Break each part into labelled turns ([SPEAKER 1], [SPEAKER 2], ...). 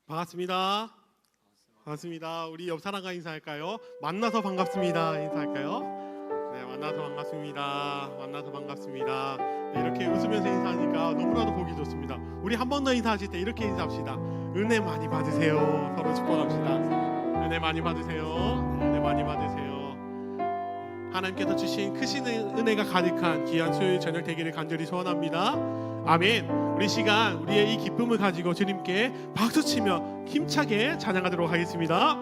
[SPEAKER 1] 반갑습니다. 반갑습니다. 우리 옆 사람과 인사할까요? 만나서 반갑습니다. 인사할까요? 네, 만나서 반갑습니다. 만나서 반갑습니다. 네, 이렇게 웃으면서 인사하니까 너무나도 보기 좋습니다. 우리 한 번 더 인사하실 때 이렇게 인사합시다. 은혜 많이 받으세요. 서로 축복합시다. 은혜 많이 받으세요. 은혜 많이 받으세요. 하나님께서 주신 크신 은혜가 가득한 귀한 수요일 저녁 되기를 간절히 소원합니다. 아멘. 우리 시간 우리의 이 기쁨을 가지고 주님께 박수치며 힘차게 찬양하도록 하겠습니다.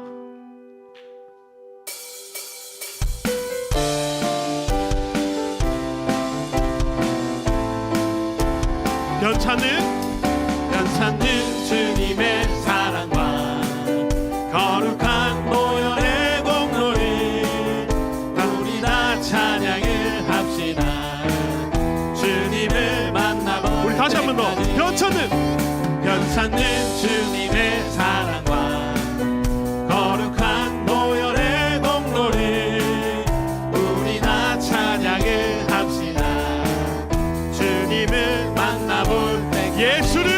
[SPEAKER 1] 연찮는 주님의 사랑과 거룩한 노연의 공로를 우리 다 찬양을 합시다. 주님을 만나고 우리 다시 한 번 더. 연찮는 주님의 사랑과 거룩한 노연의 공로를 우리 다 찬양을 합시다. 주님을 만나볼 때 예수는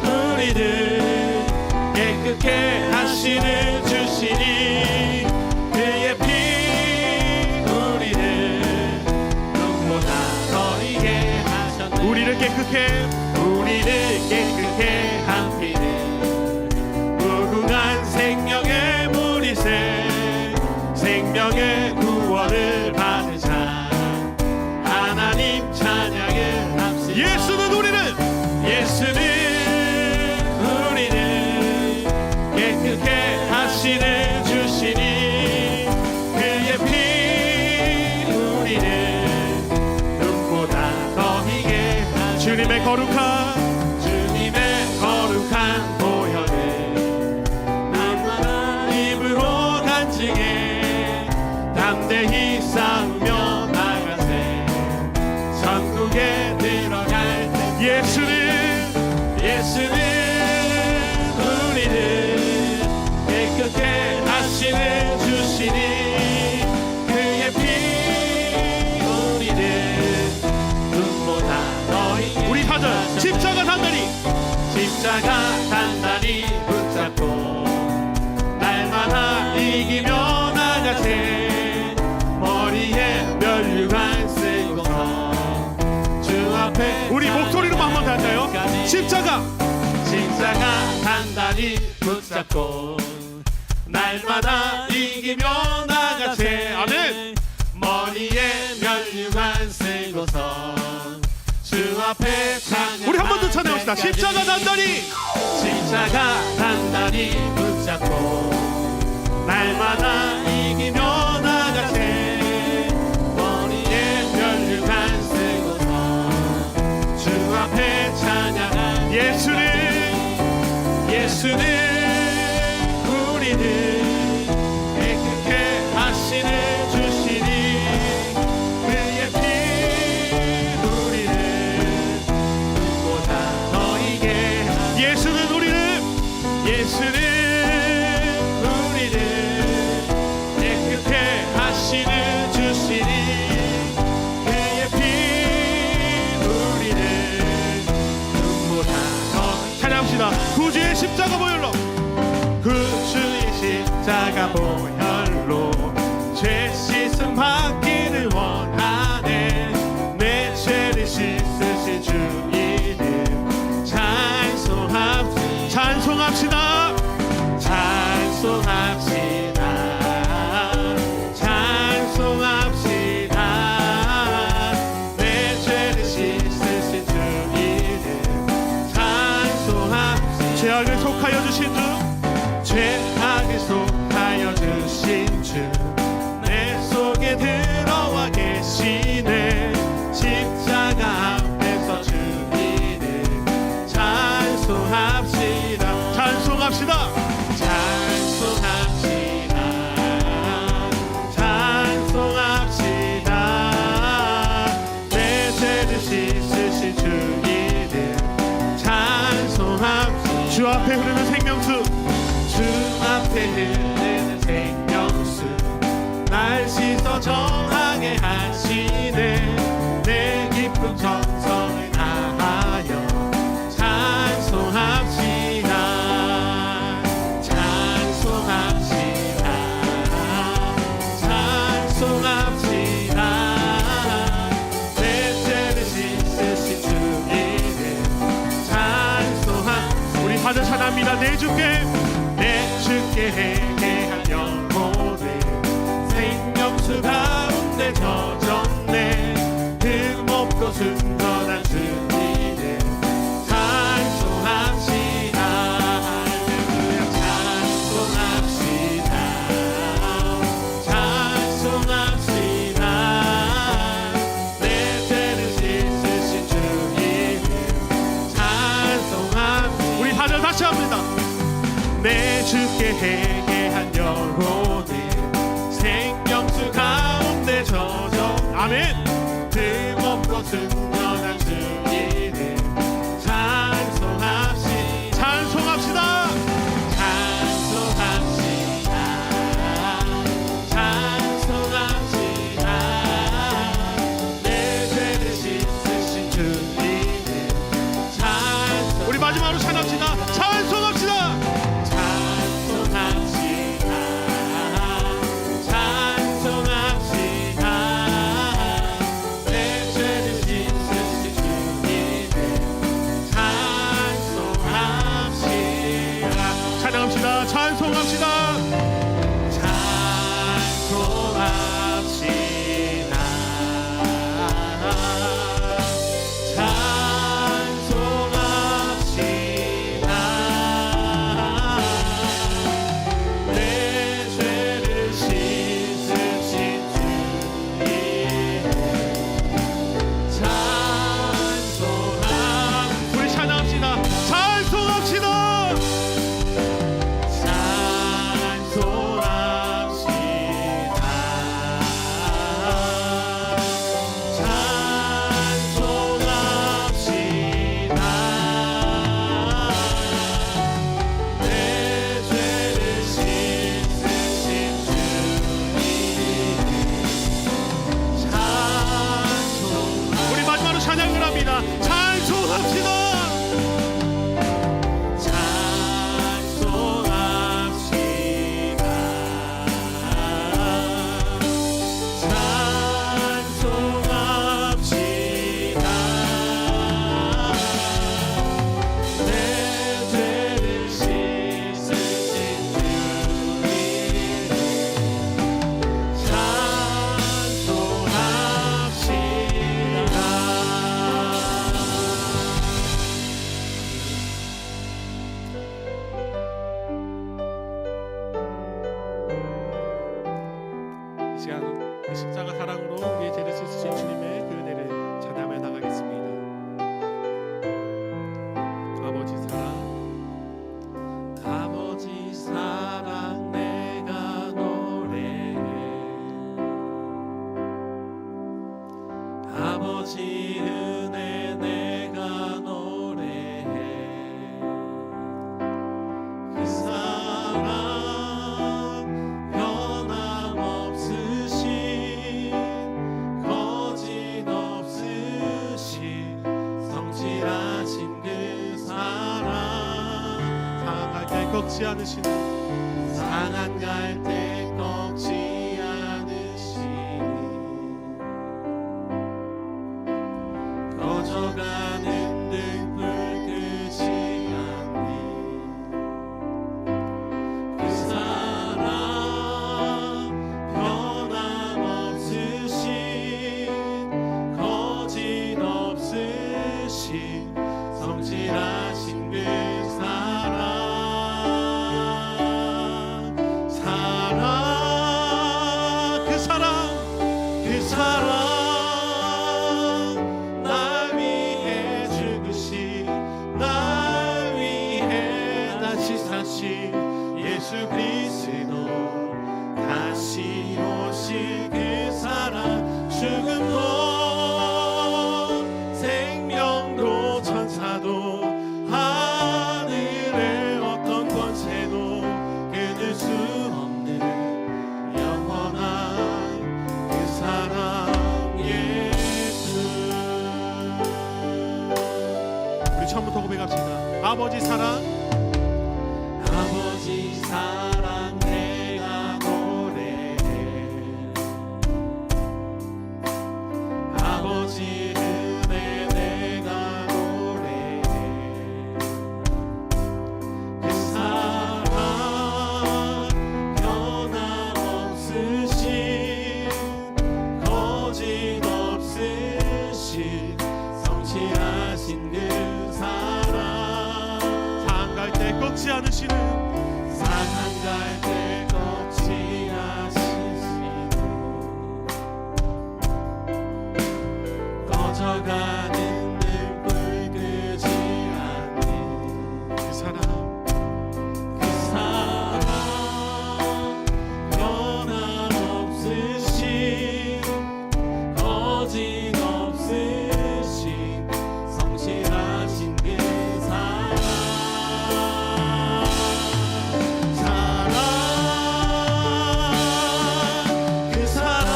[SPEAKER 1] 우리를 깨끗게 하시는 주시니 그의 피 우리를 눈보다 더 이게 하셨네. 우리를 깨끗게 한 피는 무궁한 생명의 물이새 생명의 구원을 받은 자 하나님 찬양을 합시다. 예수는 우리를 깨끗게 하시는 주시니 그의 피 우리를 눈보다 더 희게 하시네. 주님의 거룩한 보혈을 날마다 입으로 간직해 담대히 싸우며 나가세. 천국에 들어갈 때 예수는 우리를 깨끗게 하시는 주시니 그의 피 우리를 눈보다 더 희게 우리 사전 십자가 단단히 붙잡고 날마다 이기며 나가세. 머리에 면류관 쓰고서 주 앞에 우리 목소리로만 한번 더 할까요? 십자가 단단히 붙잡고 날마다 이기며 나가세. 아멘. 머리에 면류관 쓰고서 주 앞에 찬양. 우리 한 번 더 찬양합시다. 십자가 단단히 붙잡고 날마다 이기며 나가세. 머리에 면류관 쓰고서 주 앞에 찬양한 예수는 우리를 깨끗게 하시는 주시니 그의 피 우리를 눈보다 더 희게 하시네. 예수는 우리를 깨끗게 하시는 주시니 그의 피 우리를 눈보다 더 찬양합시다. 구주의 십자가 보혈로 죄 씻음 받기를 원하네. 내 죄를 씻으신 주 이름 찬송합시다. 내 죄를 씻으신 주 이름 찬송합시다. 죄악을 속하여 주신 주 내 속에 들어와 계시네. 십자가 앞에서 주 이름 찬송합시다. 내 죄를 씻으신 주 이름 찬송합시다. 주 앞에 흐르는 생명수 날 씻어 정하게 하시네. 내 기쁨 정성을 다하여 찬송 찬양합니다. 내 주께 회개한 영혼을 생명수 가운데 젖었네. 흠없고 순전한 주님을 찬송합시다. 할렐루야. 찬송합시다. 찬송합시다. 내 죄를 씻으신 주님을 찬송합시다. 우리 다들 다시 합니다. 내 주께 회개한 영혼을 생명수 가운데 젖어. 아멘. 흠없고 순전한 주님을 찬송합시다. 찬송합시다. 찬송합시다. 찬송합시다. 내 죄를 씻으신 주님을 찬송. 우리 마지막으로 찬양합시다. 찬송합시다. 찬송합시다. 십자가 사랑으로 우리의 죄를 씻으신 주님의 그 은혜를 찬양하며 나가겠습니다. 아버지 사랑, 아버지 사랑 내가 노래해. 아버지 은혜 내가 노래해. 그 사랑 꺾지 않으시는, 상한 갈대 꺾지 않으시니, 꺼져가는 등불 끄지 않니. 그 사랑 변함없으신, 거짓없으신, 성실하신 그 사랑, 날 위해 죽으시, 날 위해 다시 사신 예수 그리스도, 다시 오실 그 사랑. 죽음도 생명도 천사도 하늘의 어떤 권세도 끊을 수 없는 영원한 그 사랑 예수. 우리 처음부터 고백합시다. 아버지 사랑, 아버지 사랑 내가 노래해. 아버지 은혜 내가 노래해. 그 꺾지 않으시는
[SPEAKER 2] 상한 갈대 꺾지 않으시는 꺼져가는 등불 끄지 않는
[SPEAKER 1] 그 사랑
[SPEAKER 2] 그 사랑 변함없으신 거짓없으신 성실하신 그 사랑 그 사랑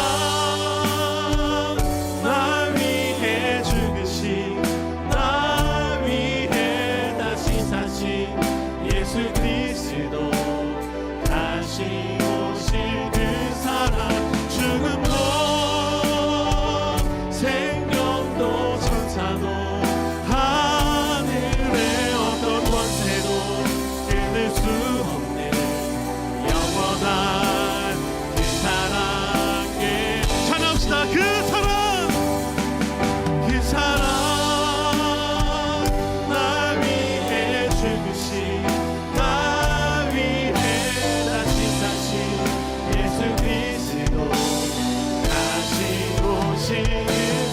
[SPEAKER 2] 날 위해 죽으신 날 위해 다시 사신 예수 그리스도 다시 오실 그 사랑 죽음도 생명도 천사도 하늘의 어떤 권세도 끊을 수 없는 영원한 그 사랑에
[SPEAKER 1] 찬양합시다. 그 사랑
[SPEAKER 2] 그 사랑 날 위해 죽으신 날 위해 다시 사신 예수 그리스도 다시 오신 그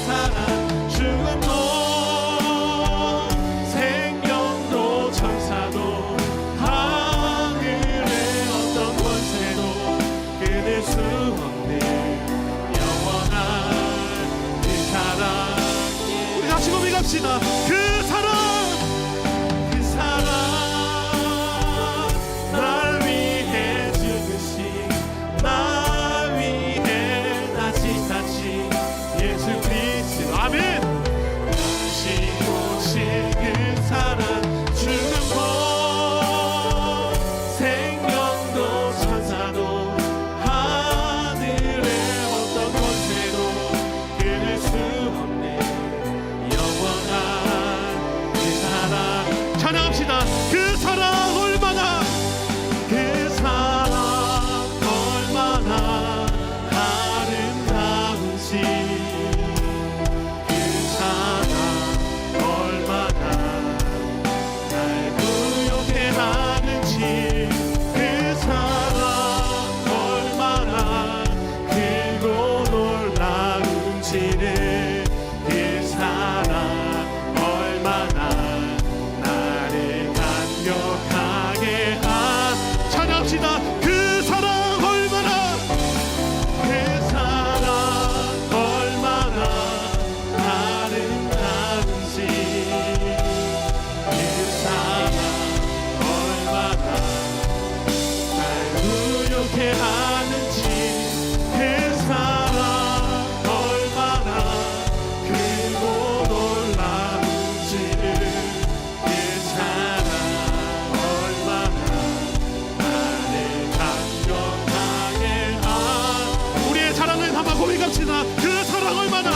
[SPEAKER 2] 사랑 죽음도 생명도 천사도 하늘의 어떤 권세도 끊을 수 없는 영원한 그 사랑
[SPEAKER 1] 우리 같이 고백합시다. 그 사랑
[SPEAKER 2] 그 사랑 날 위해 죽으신 날 위해 다시 사신 예수 그리스도
[SPEAKER 1] 아멘.
[SPEAKER 2] 다시 오실 그 사랑 죽음도 생명도 천사도 하늘의 어떤 권세도 끊을 수 없는 영원한 그 사랑
[SPEAKER 1] 찬양합시다. 그 사랑 얼마나
[SPEAKER 2] 그 사랑 얼마나 아름다운지 그 사랑 얼마나 날 부욕해 하는지 그 사랑 얼마나 크고 놀라운지를 그 사랑 얼마나 나를 감격하게 한
[SPEAKER 1] 찬양합시다. 그 사랑 얼마나
[SPEAKER 2] 그 사랑 얼마나 아름다운지 그 사랑 얼마나 날 부욕해 하는지 그 사랑 얼마나 크고 놀라운지를 그 사랑 얼마나 나를 감격하게 한
[SPEAKER 1] 우리의 사랑을 담아 고백합시다. 그 사랑 얼마나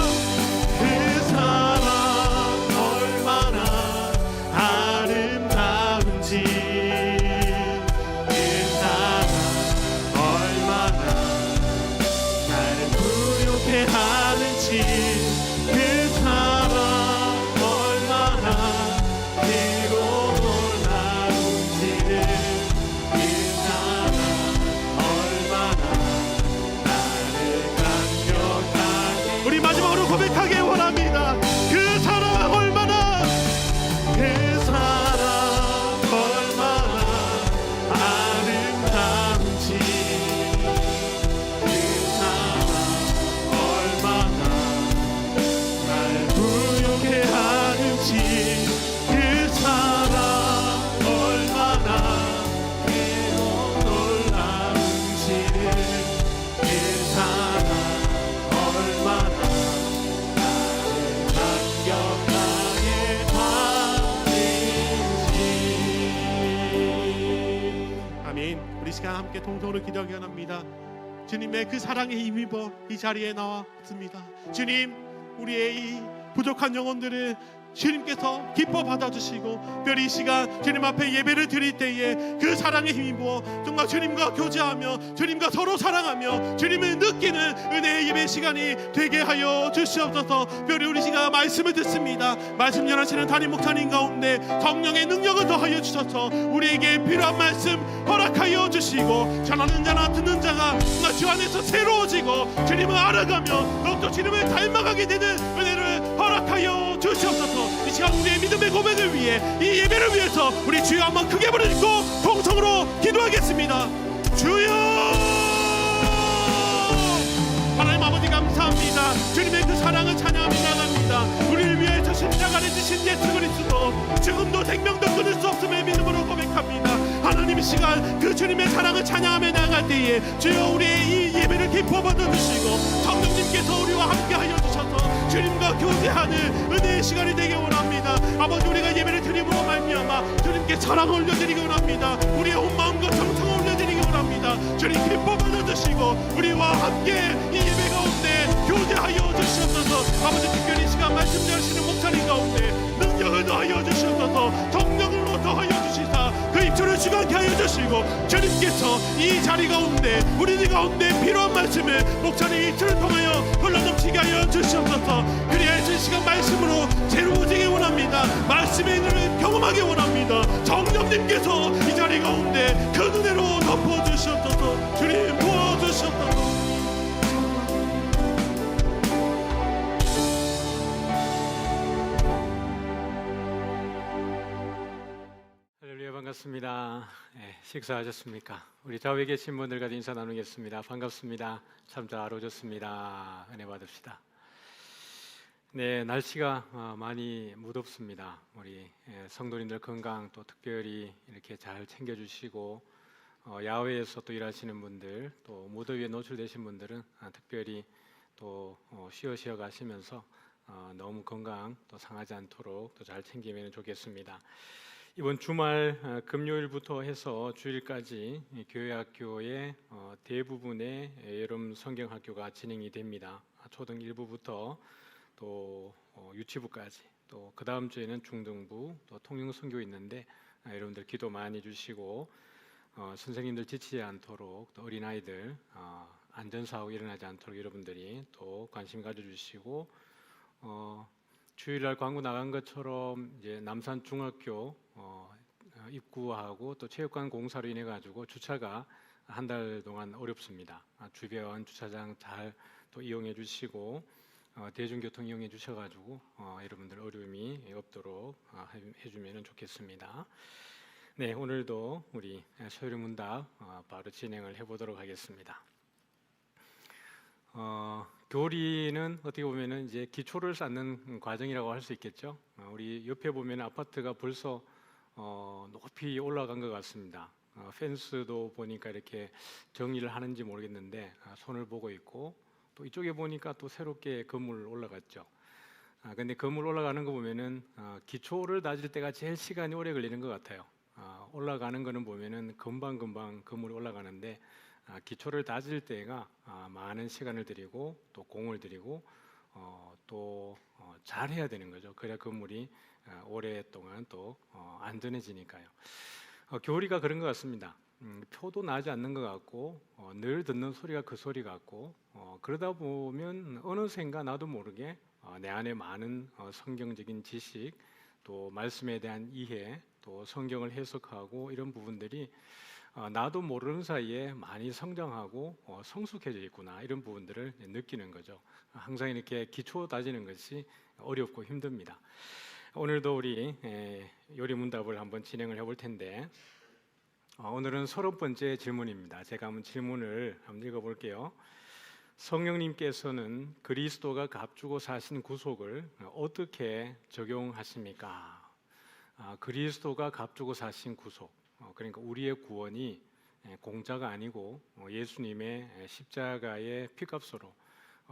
[SPEAKER 2] 그 사랑 얼마나 아름다운지 그 사랑 얼마나 나를 부욕해 하는지 그 사랑 얼마나 크고 놀라운지를 그 사랑 얼마나 나를 감격하게
[SPEAKER 1] 우리 마지막으로 고백하기 원합니다. 그 사랑 얼마나
[SPEAKER 2] 그 사랑 얼마나 아름다운지 그 사랑 얼마나 날 부욕해 하는지 그 사랑 얼마나 크고 놀라운지를 그 사랑 얼마나 나를 감격하게 하는지
[SPEAKER 1] 아멘. 우리 시간 함께 통성으로 기도하기 원합니다. 주님의 그 사랑에 힘입어 이 자리에 나왔습니다. 주님, 우리의 이 부족한 영혼들을 주님께서 기뻐 받아주시고 특별히 이 시간 주님 앞에 예배를 드릴 때에 그 사랑에 힘입어 정말 주님과 교제하며 주님과 서로 사랑하며 주님을 느끼는 은혜의 예배 시간이 되게 하여 주시옵소서. 특별히 우리 시간 말씀을 듣습니다. 말씀 전하시는 담임 목사님 가운데 성령의 능력을 더하여 주셔서 우리에게 필요한 말씀 허락하여 주시고 전하는 자나 듣는 자가 정말 주 안에서 새로워지고 주님을 알아가며 더욱더 주님을 닮아가게 되는 은혜를 허락하여 주시옵소서. 이 시간 우리의 믿음의 고백을 위해 이 예배를 위해서 우리 주여 한번 크게 부르짖고 통성으로 기도하겠습니다. 주여 하나님 아버지 감사합니다. 주님의 그 사랑을 찬양하며 나갑니다. 우리를 위해서 십자가를 지신 예수 그리스도 지금도 생명도 끊을 수 없음을 믿음으로 고백합니다. 하나님 이 시간 그 주님의 사랑을 찬양하며 나갈 때에 주여 우리의 이 예배를 기뻐 받아주시고 성령님께서 우리와 함께하여 주셔서 주님과 교제하는 은혜의 시간이 되기 원합니다. 아버지 우리가 예배를 드림으로 말미암아 주님께 사랑을 올려드리기 원합니다. 우리의 온 마음과 정성을 올려드리기 원합니다. 주님 기뻐 받아주시고 우리와 함께 이 예배 가운데 교제하여 주시옵소서. 아버지 특별히 이 시간 말씀 전하시는 목사님 가운데 능력을 더하여 주시옵소서. 정령으로 더하여 주시사 그 입술을 시간케 하여 주시고 주님께서 이 자리 가운데 우리들 가운데 필요한 말씀을 목사님 입술을 통하여 흘러넘치게 하여 주시옵소서. 그리하여 이 시간 말씀으로 새로워지기 원합니다. 말씀의 눈을 경험하기 원합니다. 정령님께서 이 자리 가운데 그 은혜로 덮어주시옵소서. 주님 부어주시옵소서.
[SPEAKER 3] 할렐루야, 반갑습니다. 식사하셨습니까? 우리 좌우에 계신 분들과 인사 나누겠습니다. 반갑습니다. 참 잘 오셨습니다. 은혜 받읍시다. 네, 날씨가 많이 무덥습니다. 우리 성도님들 건강 또 특별히 이렇게 잘 챙겨주시고 야외에서 또 일하시는 분들 또 무더위에 노출되신 분들은 특별히 또 쉬어 가시면서 너무 건강 또 상하지 않도록 또 잘 챙기면 좋겠습니다. 이번 주말 금요일부터 해서 주일까지 교회 학교의 대부분의 여름 성경학교가 진행이 됩니다. 초등 1부부터 또 유치부까지 또 그 다음 주에는 중등부 또 통영선교 있는데 여러분들 기도 많이 주시고 선생님들 지치지 않도록 또 어린아이들 안전사고 일어나지 않도록 여러분들이 또 관심 가져주시고 주일날 광고 나간 것처럼 이제 남산 중학교 입구하고 또 체육관 공사로 인해 가지고 주차가 한 달 동안 어렵습니다. 주변 주차장 잘 또 이용해 주시고 대중교통 이용해 주셔가지고 여러분들 어려움이 없도록 해주면 좋겠습니다. 네, 오늘도 우리 소요리 문답 바로 진행을 해보도록 하겠습니다. 교리는 어떻게 보면은 이제 기초를 쌓는 과정이라고 할 수 있겠죠. 우리 옆에 보면 아파트가 벌써 높이 올라간 것 같습니다. 펜스도 보니까 이렇게 정리를 하는지 모르겠는데 손을 보고 있고 또 이쪽에 보니까 또 새롭게 건물 올라갔죠. 근데 건물 올라가는 거 보면은 기초를 다질 때가 제일 시간이 오래 걸리는 것 같아요. 올라가는 거는 보면은 금방 건물이 올라가는데 기초를 다질 때가 많은 시간을 들이고 또 공을 들이고 또 잘해야 되는 거죠. 그래야 건물이 오랫동안 또 안전해지니까요. 교리가 그런 것 같습니다. 표도 나지 않는 것 같고 늘 듣는 소리가 그 소리 같고 그러다 보면 어느샌가 나도 모르게 내 안에 많은 성경적인 지식 또 말씀에 대한 이해 또 성경을 해석하고 이런 부분들이 나도 모르는 사이에 많이 성장하고 성숙해져 있구나 이런 부분들을 느끼는 거죠. 항상 이렇게 기초 다지는 것이 어렵고 힘듭니다. 오늘도 우리 요리 문답을 한번 진행을 해볼 텐데 오늘은 30번째 질문입니다. 제가 한번 질문을 한번 읽어볼게요. 성령님께서는 그리스도가 값주고 사신 구속을 어떻게 적용하십니까? 그리스도가 값주고 사신 구속, 그러니까 우리의 구원이 공짜가 아니고 예수님의 십자가의 피값으로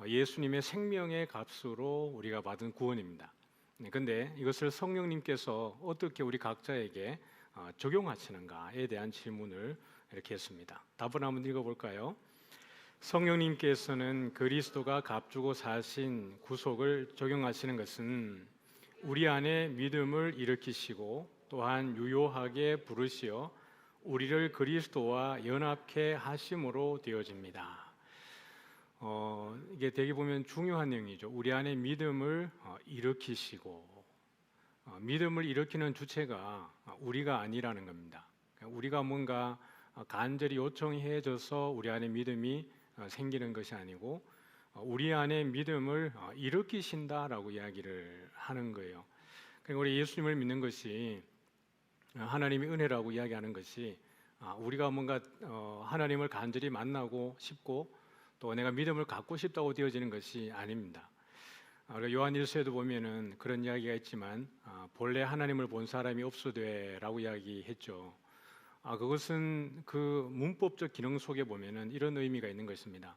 [SPEAKER 3] 예수님의 생명의 값으로 우리가 받은 구원입니다. 그런데 이것을 성령님께서 어떻게 우리 각자에게 적용하시는가에 대한 질문을 이렇게 했습니다. 답을 한번 읽어볼까요? 성령님께서는 그리스도가 값주고 사신 구속을 적용하시는 것은 우리 안에 믿음을 일으키시고 또한 유효하게 부르시어 우리를 그리스도와 연합케 하심으로 되어집니다. 이게 되게 보면 중요한 내용이죠. 우리 안에 믿음을 일으키시고, 믿음을 일으키는 주체가 우리가 아니라는 겁니다. 우리가 뭔가 간절히 요청해져서 우리 안에 믿음이 생기는 것이 아니고 우리 안에 믿음을 일으키신다라고 이야기를 하는 거예요. 그러니까 우리 예수님을 믿는 것이 하나님의 은혜라고 이야기하는 것이 우리가 뭔가 하나님을 간절히 만나고 싶고 또 내가 믿음을 갖고 싶다고 되어지는 것이 아닙니다. 요한일서에도 보면은 그런 이야기가 있지만 본래 하나님을 본 사람이 없으되라고 이야기했죠. 그것은 그 문법적 기능 속에 보면은 이런 의미가 있는 것입니다.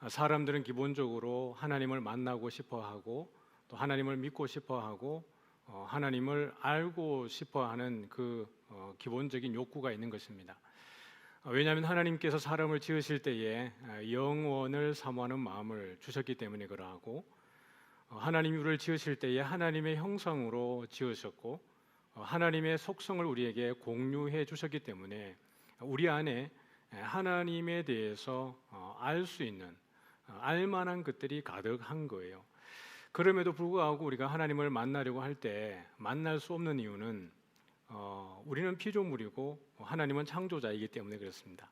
[SPEAKER 3] 사람들은 기본적으로 하나님을 만나고 싶어하고 또 하나님을 믿고 싶어하고 하나님을 알고 싶어하는 그 기본적인 욕구가 있는 것입니다. 왜냐하면 하나님께서 사람을 지으실 때에 영원을 사모하는 마음을 주셨기 때문에 그러하고 하나님이 우리를 지으실 때에 하나님의 형상으로 지으셨고 하나님의 속성을 우리에게 공유해 주셨기 때문에 우리 안에 하나님에 대해서 알 수 있는 알만한 것들이 가득한 거예요. 그럼에도 불구하고 우리가 하나님을 만나려고 할 때 만날 수 없는 이유는 우리는 피조물이고 하나님은 창조자이기 때문에 그렇습니다.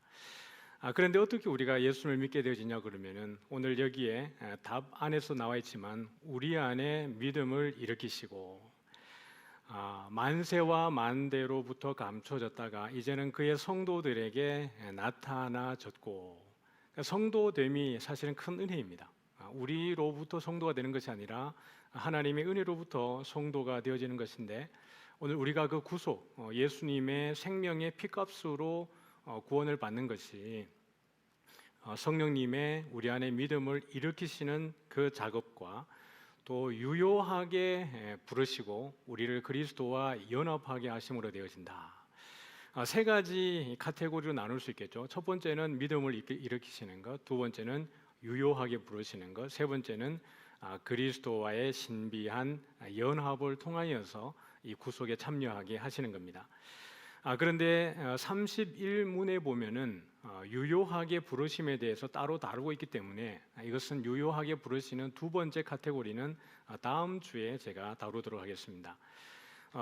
[SPEAKER 3] 그런데 어떻게 우리가 예수를 믿게 되어지냐 그러면은 오늘 여기에 답 안에서 나와 있지만 우리 안에 믿음을 일으키시고 만세와 만대로부터 감춰졌다가 이제는 그의 성도들에게 나타나졌고, 그러니까 성도됨이 사실은 큰 은혜입니다. 우리로부터 성도가 되는 것이 아니라 하나님의 은혜로부터 성도가 되어지는 것인데 오늘 우리가 그 구속, 예수님의 생명의 피값으로 구원을 받는 것이 성령님의 우리 안에 믿음을 일으키시는 그 작업과 또 유효하게 부르시고 우리를 그리스도와 연합하게 하심으로 되어진다. 세 가지 카테고리로 나눌 수 있겠죠. 첫 번째는 믿음을 일으키시는 것, 두 번째는 유효하게 부르시는 것, 세 번째는 그리스도와의 신비한 연합을 통하여서 이 구속에 참여하게 하시는 겁니다. 그런데 31문에 보면은 유효하게 부르심에 대해서 따로 다루고 있기 때문에 이것은 유효하게 부르시는 두 번째 카테고리는 다음 주에 제가 다루도록 하겠습니다.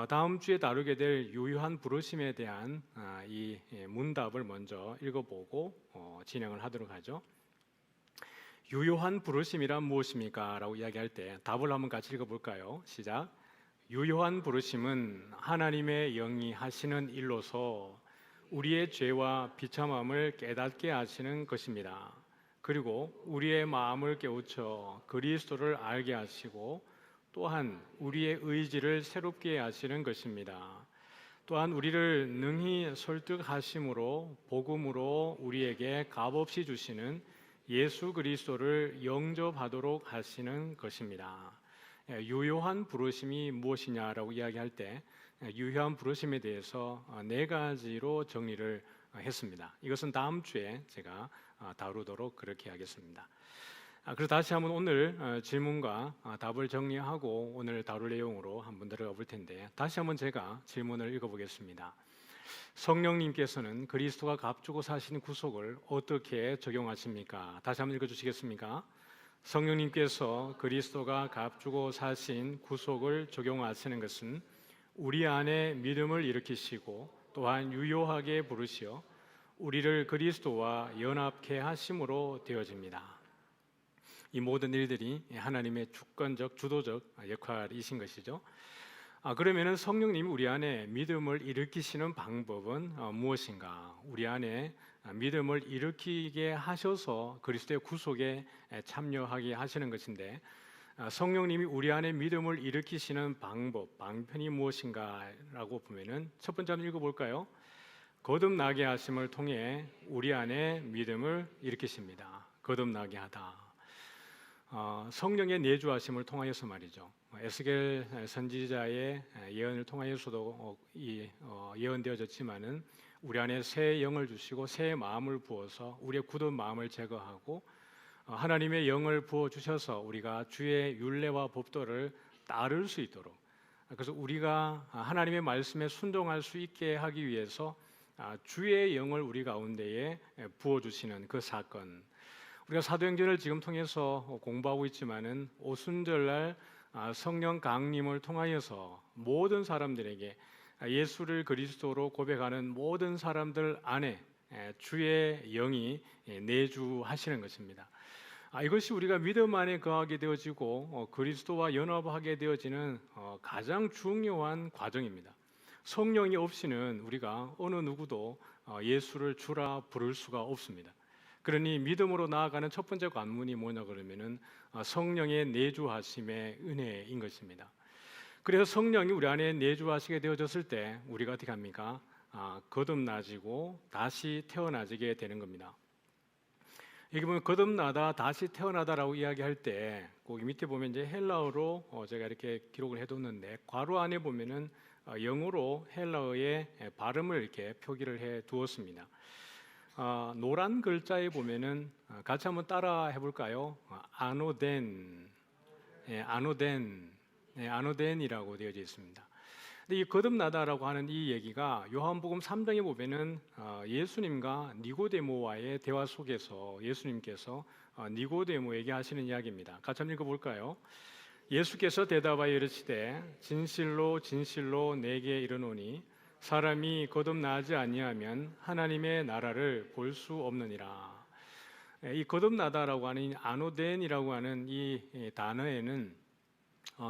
[SPEAKER 3] 다음 주에 다루게 될 유효한 부르심에 대한 이 문답을 먼저 읽어보고 진행을 하도록 하죠. 유효한 부르심이란 무엇입니까? 라고 이야기할 때 답을 한번 같이 읽어볼까요? 시작. 유효한 부르심은 하나님의 영이 하시는 일로서 우리의 죄와 비참함을 깨닫게 하시는 것입니다. 그리고 우리의 마음을 깨우쳐 그리스도를 알게 하시고 또한 우리의 의지를 새롭게 하시는 것입니다. 또한 우리를 능히 설득하심으로 복음으로 우리에게 값없이 주시는 예수 그리스도를 영접하도록 하시는 것입니다. 유효한 부르심이 무엇이냐라고 이야기할 때 유효한 부르심에 대해서 네 가지로 정리를 했습니다. 이것은 다음 주에 제가 다루도록 그렇게 하겠습니다. 그래서 다시 한번 오늘 질문과 답을 정리하고 오늘 다룰 내용으로 한번 들어가 볼 텐데 다시 한번 제가 질문을 읽어보겠습니다. 성령님께서는 그리스도가 값주고 사신 구속을 어떻게 적용하십니까? 다시 한번 읽어주시겠습니까? 성령님께서 그리스도가 값주고 사신 구속을 적용하시는 것은 우리 안에 믿음을 일으키시고 또한 유효하게 부르시어 우리를 그리스도와 연합케 하심으로 되어집니다. 이 모든 일들이 하나님의 주권적 주도적 역할이신 것이죠. 그러면은 성령님이 우리 안에 믿음을 일으키시는 방법은 무엇인가? 우리 안에 믿음을 일으키게 하셔서 그리스도의 구속에 참여하게 하시는 것인데 성령님이 우리 안에 믿음을 일으키시는 방편이 무엇인가라고 보면은 첫 번째 한번 읽어볼까요? 거듭나게 하심을 통해 우리 안에 믿음을 일으키십니다. 거듭나게 하다. 성령의 내주하심을 통하여서 말이죠. 에스겔 선지자의 예언을 통하여서도 예언되어졌지만은 우리 안에 새 영을 주시고 새 마음을 부어서 우리의 굳은 마음을 제거하고 하나님의 영을 부어 주셔서 우리가 주의 율례와 법도를 따를 수 있도록 그래서 우리가 하나님의 말씀에 순종할 수 있게 하기 위해서 주의 영을 우리 가운데에 부어주시는 그 사건, 우리가 사도행전을 지금 통해서 공부하고 있지만은 오순절날 성령 강림을 통하여서 모든 사람들에게 예수를 그리스도로 고백하는 모든 사람들 안에 주의 영이 내주하시는 것입니다. 이것이 우리가 믿음 안에 거하게 되어지고 그리스도와 연합하게 되어지는 가장 중요한 과정입니다. 성령이 없이는 우리가 어느 누구도 예수를 주라 부를 수가 없습니다. 그러니 믿음으로 나아가는 첫 번째 관문이 뭐냐 그러면은 성령의 내주하심의 은혜인 것입니다. 그래서 성령이 우리 안에 내주하시게 되어졌을 때 우리가 어떻게 합니까? 거듭나지고 다시 태어나지게 되는 겁니다. 여기 보면 거듭나다, 다시 태어나다라고 이야기할 때 거기 밑에 보면 이제 헬라어로 제가 이렇게 기록을 해뒀는데 괄호 안에 보면은 영어로 헬라어의 발음을 이렇게 표기를 해 두었습니다. 노란 글자에 보면은 같이 한번 따라 해볼까요? 아노덴, 아노덴이라고 되어져 있습니다. 근데 이 거듭나다라고 하는 이 얘기가 요한복음 3장에 보면은 예수님과 니고데모와의 대화 속에서 예수님께서 니고데모에게 하시는 이야기입니다. 같이 한번 읽어볼까요? 예수께서 대답하여 이르시되 진실로 진실로 내게 이르노니 사람이 거듭나지 아니하면 하나님의 나라를 볼 수 없느니라. 이 거듭나다라고 하는 아노덴이라고 하는 이 단어에는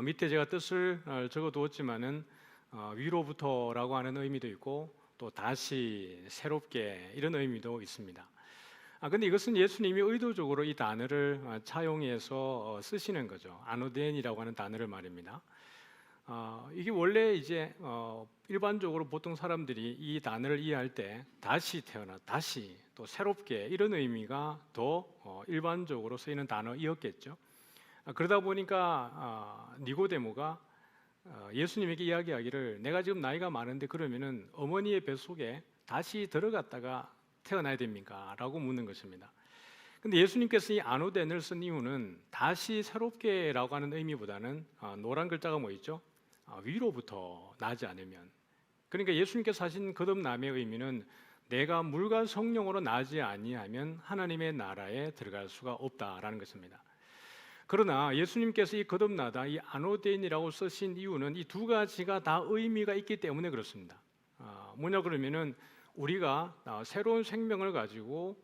[SPEAKER 3] 밑에 제가 뜻을 적어두었지만은 위로부터라고 하는 의미도 있고 또 다시 새롭게 이런 의미도 있습니다. 근데 이것은 예수님이 의도적으로 이 단어를 차용해서 쓰시는 거죠. 아노덴이라고 하는 단어를 말입니다. 이게 원래 이제 일반적으로 보통 사람들이 이 단어를 이해할 때 다시 태어나, 다시 또 새롭게 이런 의미가 더 일반적으로 쓰이는 단어이었겠죠. 그러다 보니까 니고데모가 예수님에게 이야기하기를 내가 지금 나이가 많은데 그러면은 어머니의 뱃속에 다시 들어갔다가 태어나야 됩니까? 라고 묻는 것입니다. 근데 예수님께서 이 아노덴을 쓴 이유는 다시 새롭게라고 하는 의미보다는 노란 글자가 뭐 있죠? 위로부터 나지 않으면. 그러니까 예수님께서 하신 거듭남의 의미는 내가 물과 성령으로 나지 아니하면 하나님의 나라에 들어갈 수가 없다라는 것입니다. 그러나 예수님께서 이 거듭나다, 이 아노덴이라고 쓰신 이유는 이 두 가지가 다 의미가 있기 때문에 그렇습니다. 뭐냐 그러면은 우리가 새로운 생명을 가지고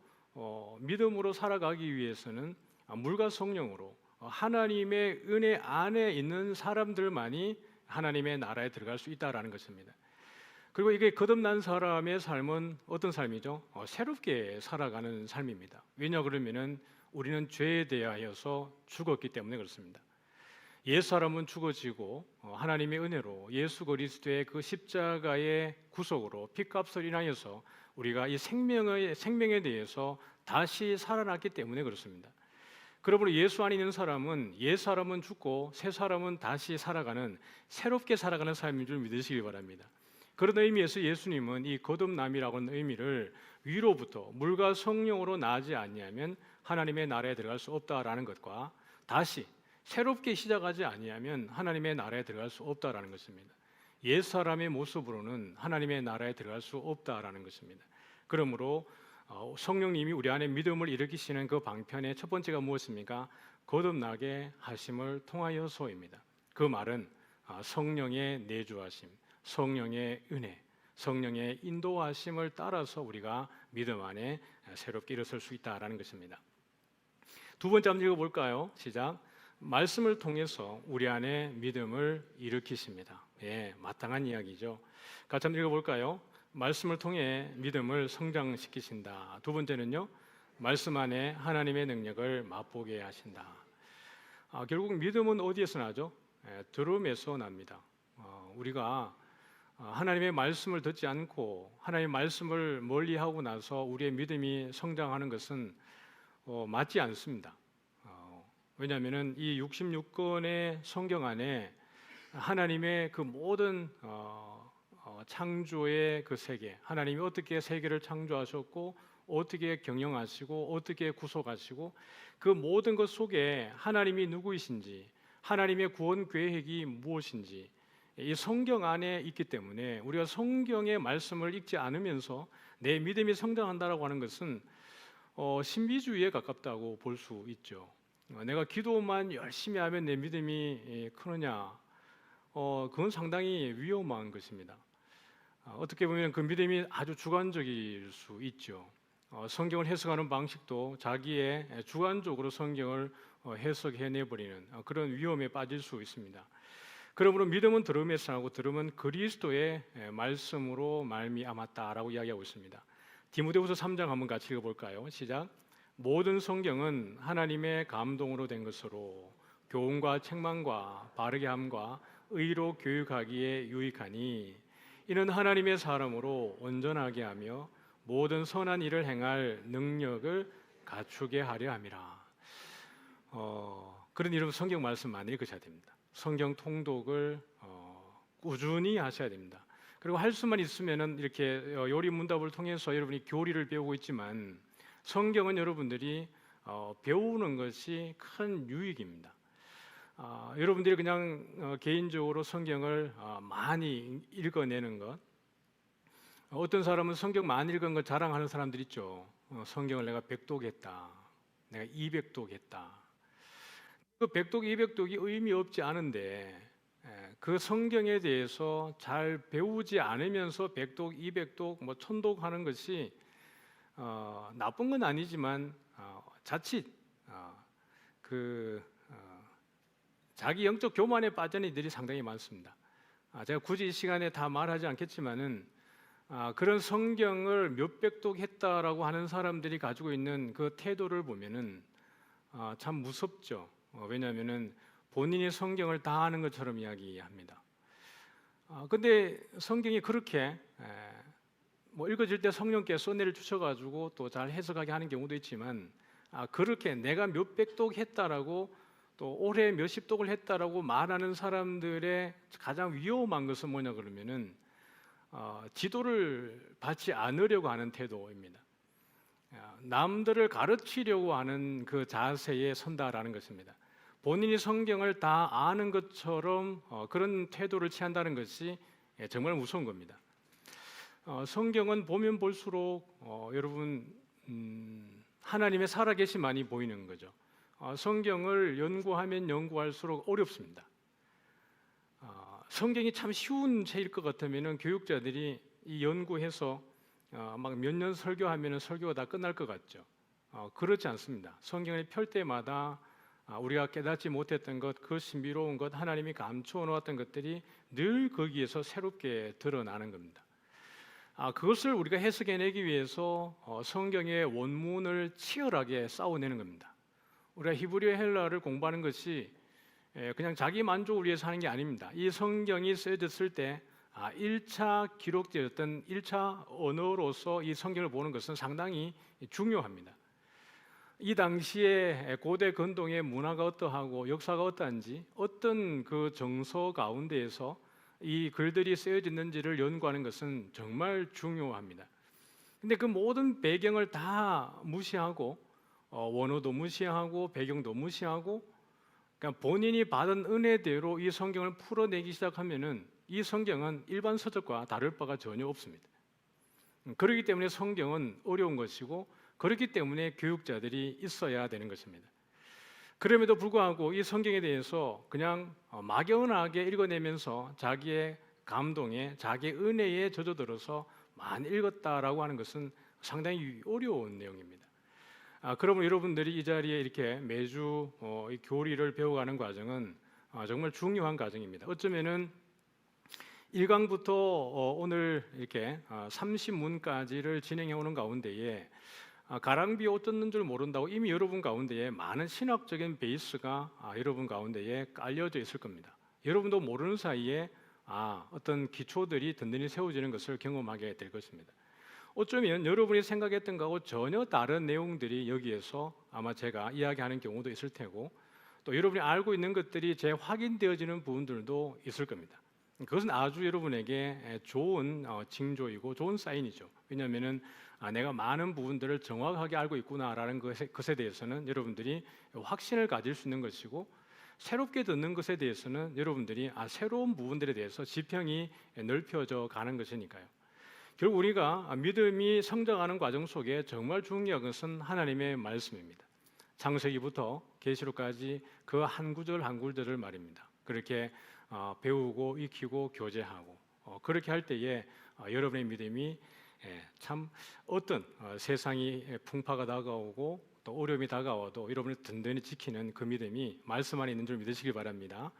[SPEAKER 3] 믿음으로 살아가기 위해서는 물과 성령으로 하나님의 은혜 안에 있는 사람들만이 하나님의 나라에 들어갈 수 있다라는 것입니다. 그리고 이게 거듭난 사람의 삶은 어떤 삶이죠? 새롭게 살아가는 삶입니다. 왜냐 그러면은 우리는 죄에 대하여서 죽었기 때문에 그렇습니다. 옛 사람은 죽어지고 하나님의 은혜로 예수 그리스도의 그 십자가의 구속으로 피값을 인하여서 우리가 이 생명에 대해서 다시 살아났기 때문에 그렇습니다. 그러므로 예수 안에 있는 사람은 옛 사람은 죽고 새 사람은 다시 살아가는 새롭게 살아가는 삶인 줄 믿으시기 바랍니다. 그런 의미에서 예수님은 이 거듭남이라고 하는 의미를 위로부터 물과 성령으로 나지 아니하면 하나님의 나라에 들어갈 수 없다라는 것과 다시 새롭게 시작하지 아니하면 하나님의 나라에 들어갈 수 없다라는 것입니다. 옛 사람의 모습으로는 하나님의 나라에 들어갈 수 없다라는 것입니다. 그러므로 성령님이 우리 안에 믿음을 일으키시는 그 방편의 첫 번째가 무엇입니까? 거듭나게 하심을 통하여서입니다. 그 말은 성령의 내주하심, 성령의 은혜, 성령의 인도하심을 따라서 우리가 믿음 안에 새롭게 일어설 수 있다라는 것입니다. 두 번째 한번 읽어볼까요? 시작. 말씀을 통해서 우리 안에 믿음을 일으키십니다. 마땅한 이야기죠. 같이 한번 읽어볼까요? 말씀을 통해 믿음을 성장시키신다. 두 번째는요, 말씀 안에 하나님의 능력을 맛보게 하신다. 결국 믿음은 어디에서 나죠? 들음에서 납니다. 우리가 하나님의 말씀을 듣지 않고 하나님의 말씀을 멀리하고 나서 우리의 믿음이 성장하는 것은 맞지 않습니다. 왜냐하면 이 66권의 성경 안에 하나님의 그 모든 창조의 그 세계, 하나님이 어떻게 세계를 창조하셨고 어떻게 경영하시고 어떻게 구속하시고 그 모든 것 속에 하나님이 누구이신지, 하나님의 구원 계획이 무엇인지, 이 성경 안에 있기 때문에 우리가 성경의 말씀을 읽지 않으면서 내 믿음이 성장한다라고 하는 것은 신비주의에 가깝다고 볼 수 있죠. 내가 기도만 열심히 하면 내 믿음이 크느냐? 그건 상당히 위험한 것입니다. 어떻게 보면 그 믿음이 아주 주관적일 수 있죠. 성경을 해석하는 방식도 자기의 주관적으로 성경을 해석해내버리는 그런 위험에 빠질 수 있습니다. 그러므로 믿음은 들음에서 나고 들음은 그리스도의 말씀으로 말미암았다라고 이야기하고 있습니다. 디모데후서 3장 한번 같이 읽어볼까요? 시작. 모든 성경은 하나님의 감동으로 된 것으로 교훈과 책망과 바르게 함과 의로 교육하기에 유익하니 이는 하나님의 사람으로 온전하게 하며 모든 선한 일을 행할 능력을 갖추게 하려 함이라. 그런 이름 성경 말씀 많이 읽으셔야 됩니다. 성경 통독을 꾸준히 하셔야 됩니다. 그리고 할 수만 있으면은 이렇게 요리 문답을 통해서 여러분이 교리를 배우고 있지만 성경은 여러분들이 배우는 것이 큰 유익입니다. 여러분들이 그냥 개인적으로 성경을 많이 읽어내는 것, 어떤 사람은 성경 많이 읽은 걸 자랑하는 사람들 있죠. 성경을 내가 100독했다, 내가 200독했다. 그 100독, 200독이 의미 없지 않은데 그 성경에 대해서 잘 배우지 않으면서 100독, 200독, 1000독 하는 것이 나쁜 건 아니지만 자칫 자기 영적 교만에 빠지는 이들이 상당히 많습니다. 제가 굳이 이 시간에 다 말하지 않겠지만은 그런 성경을 몇백 독 했다라고 하는 사람들이 가지고 있는 그 태도를 보면은 참 무섭죠. 왜냐하면은 본인이 성경을 다 아는 것처럼 이야기합니다. 근데 성경이 그렇게 읽어질 때 성령께서 쏜내를 주셔가지고 또 잘 해석하게 하는 경우도 있지만 그렇게 내가 몇백 독 했다라고 또 올해 몇십 독을 했다라고 말하는 사람들의 가장 위험한 것은 뭐냐 그러면은 지도를 받지 않으려고 하는 태도입니다. 남들을 가르치려고 하는 그 자세에 선다라는 것입니다. 본인이 성경을 다 아는 것처럼 그런 태도를 취한다는 것이 정말 무서운 겁니다. 성경은 보면 볼수록 여러분 하나님의 살아계심만이 보이는 거죠. 성경을 연구하면 연구할수록 어렵습니다. 성경이 참 쉬운 책일 것 같으면 교육자들이 이 연구해서 막 몇 년 설교하면 설교가 다 끝날 것 같죠. 그렇지 않습니다. 성경을 펼 때마다 우리가 깨닫지 못했던 것, 그 신비로운 것, 하나님이 감추어 놓았던 것들이 늘 거기에서 새롭게 드러나는 겁니다. 그것을 우리가 해석해내기 위해서 성경의 원문을 치열하게 싸워내는 겁니다. 우리가 히브리어 헬라를 공부하는 것이 그냥 자기 만족을 위해서 하는 게 아닙니다. 이 성경이 쓰여졌을 때 1차 기록되었던 1차 언어로서 이 성경을 보는 것은 상당히 중요합니다. 이 당시에 고대 근동의 문화가 어떠하고 역사가 어떠한지 어떤 그 정서 가운데에서 이 글들이 쓰여졌는지를 연구하는 것은 정말 중요합니다. 근데 그 모든 배경을 다 무시하고 원어도 무시하고 배경도 무시하고 그러니까 본인이 받은 은혜대로 이 성경을 풀어내기 시작하면은 이 성경은 일반 서적과 다를 바가 전혀 없습니다. 그렇기 때문에 성경은 어려운 것이고 그렇기 때문에 교육자들이 있어야 되는 것입니다. 그럼에도 불구하고 이 성경에 대해서 그냥 막연하게 읽어내면서 자기의 감동에 자기의 은혜에 젖어들어서 많이 읽었다라고 하는 것은 상당히 어려운 내용입니다. 그러면 여러분들이 이 자리에 이렇게 매주 이 교리를 배워가는 과정은 정말 중요한 과정입니다. 어쩌면은 1강부터 오늘 이렇게 30문까지를 진행해 오는 가운데에 가랑비에 옷 젖는 줄 모른다고 이미 여러분 가운데에 많은 신학적인 베이스가 여러분 가운데에 깔려져 있을 겁니다. 여러분도 모르는 사이에 어떤 기초들이 든든히 세워지는 것을 경험하게 될 것입니다. 어쩌면 여러분이 생각했던 것하고 전혀 다른 내용들이 여기에서 아마 제가 이야기하는 경우도 있을 테고 또 여러분이 알고 있는 것들이 재확인되어지는 부분들도 있을 겁니다. 그것은 아주 여러분에게 좋은 징조이고 좋은 사인이죠. 왜냐하면은 내가 많은 부분들을 정확하게 알고 있구나라는 것에 대해서는 여러분들이 확신을 가질 수 있는 것이고 새롭게 듣는 것에 대해서는 여러분들이 새로운 부분들에 대해서 지평이 넓혀져 가는 것이니까요. 결국 우리가 믿음이 성장하는 과정 속에 정말 중요한 것은 하나님의 말씀입니다. 창세기부터 계시록까지 그 한 구절 한 구절을 말입니다. 그렇게 배우고 익히고 교제하고 그렇게 할 때에 여러분의 믿음이 참 어떤 세상이 풍파가 다가오고 또 어려움이 다가와도 여러분을 든든히 지키는 그 믿음이 말씀 안에 있는 줄 믿으시길 바랍니다.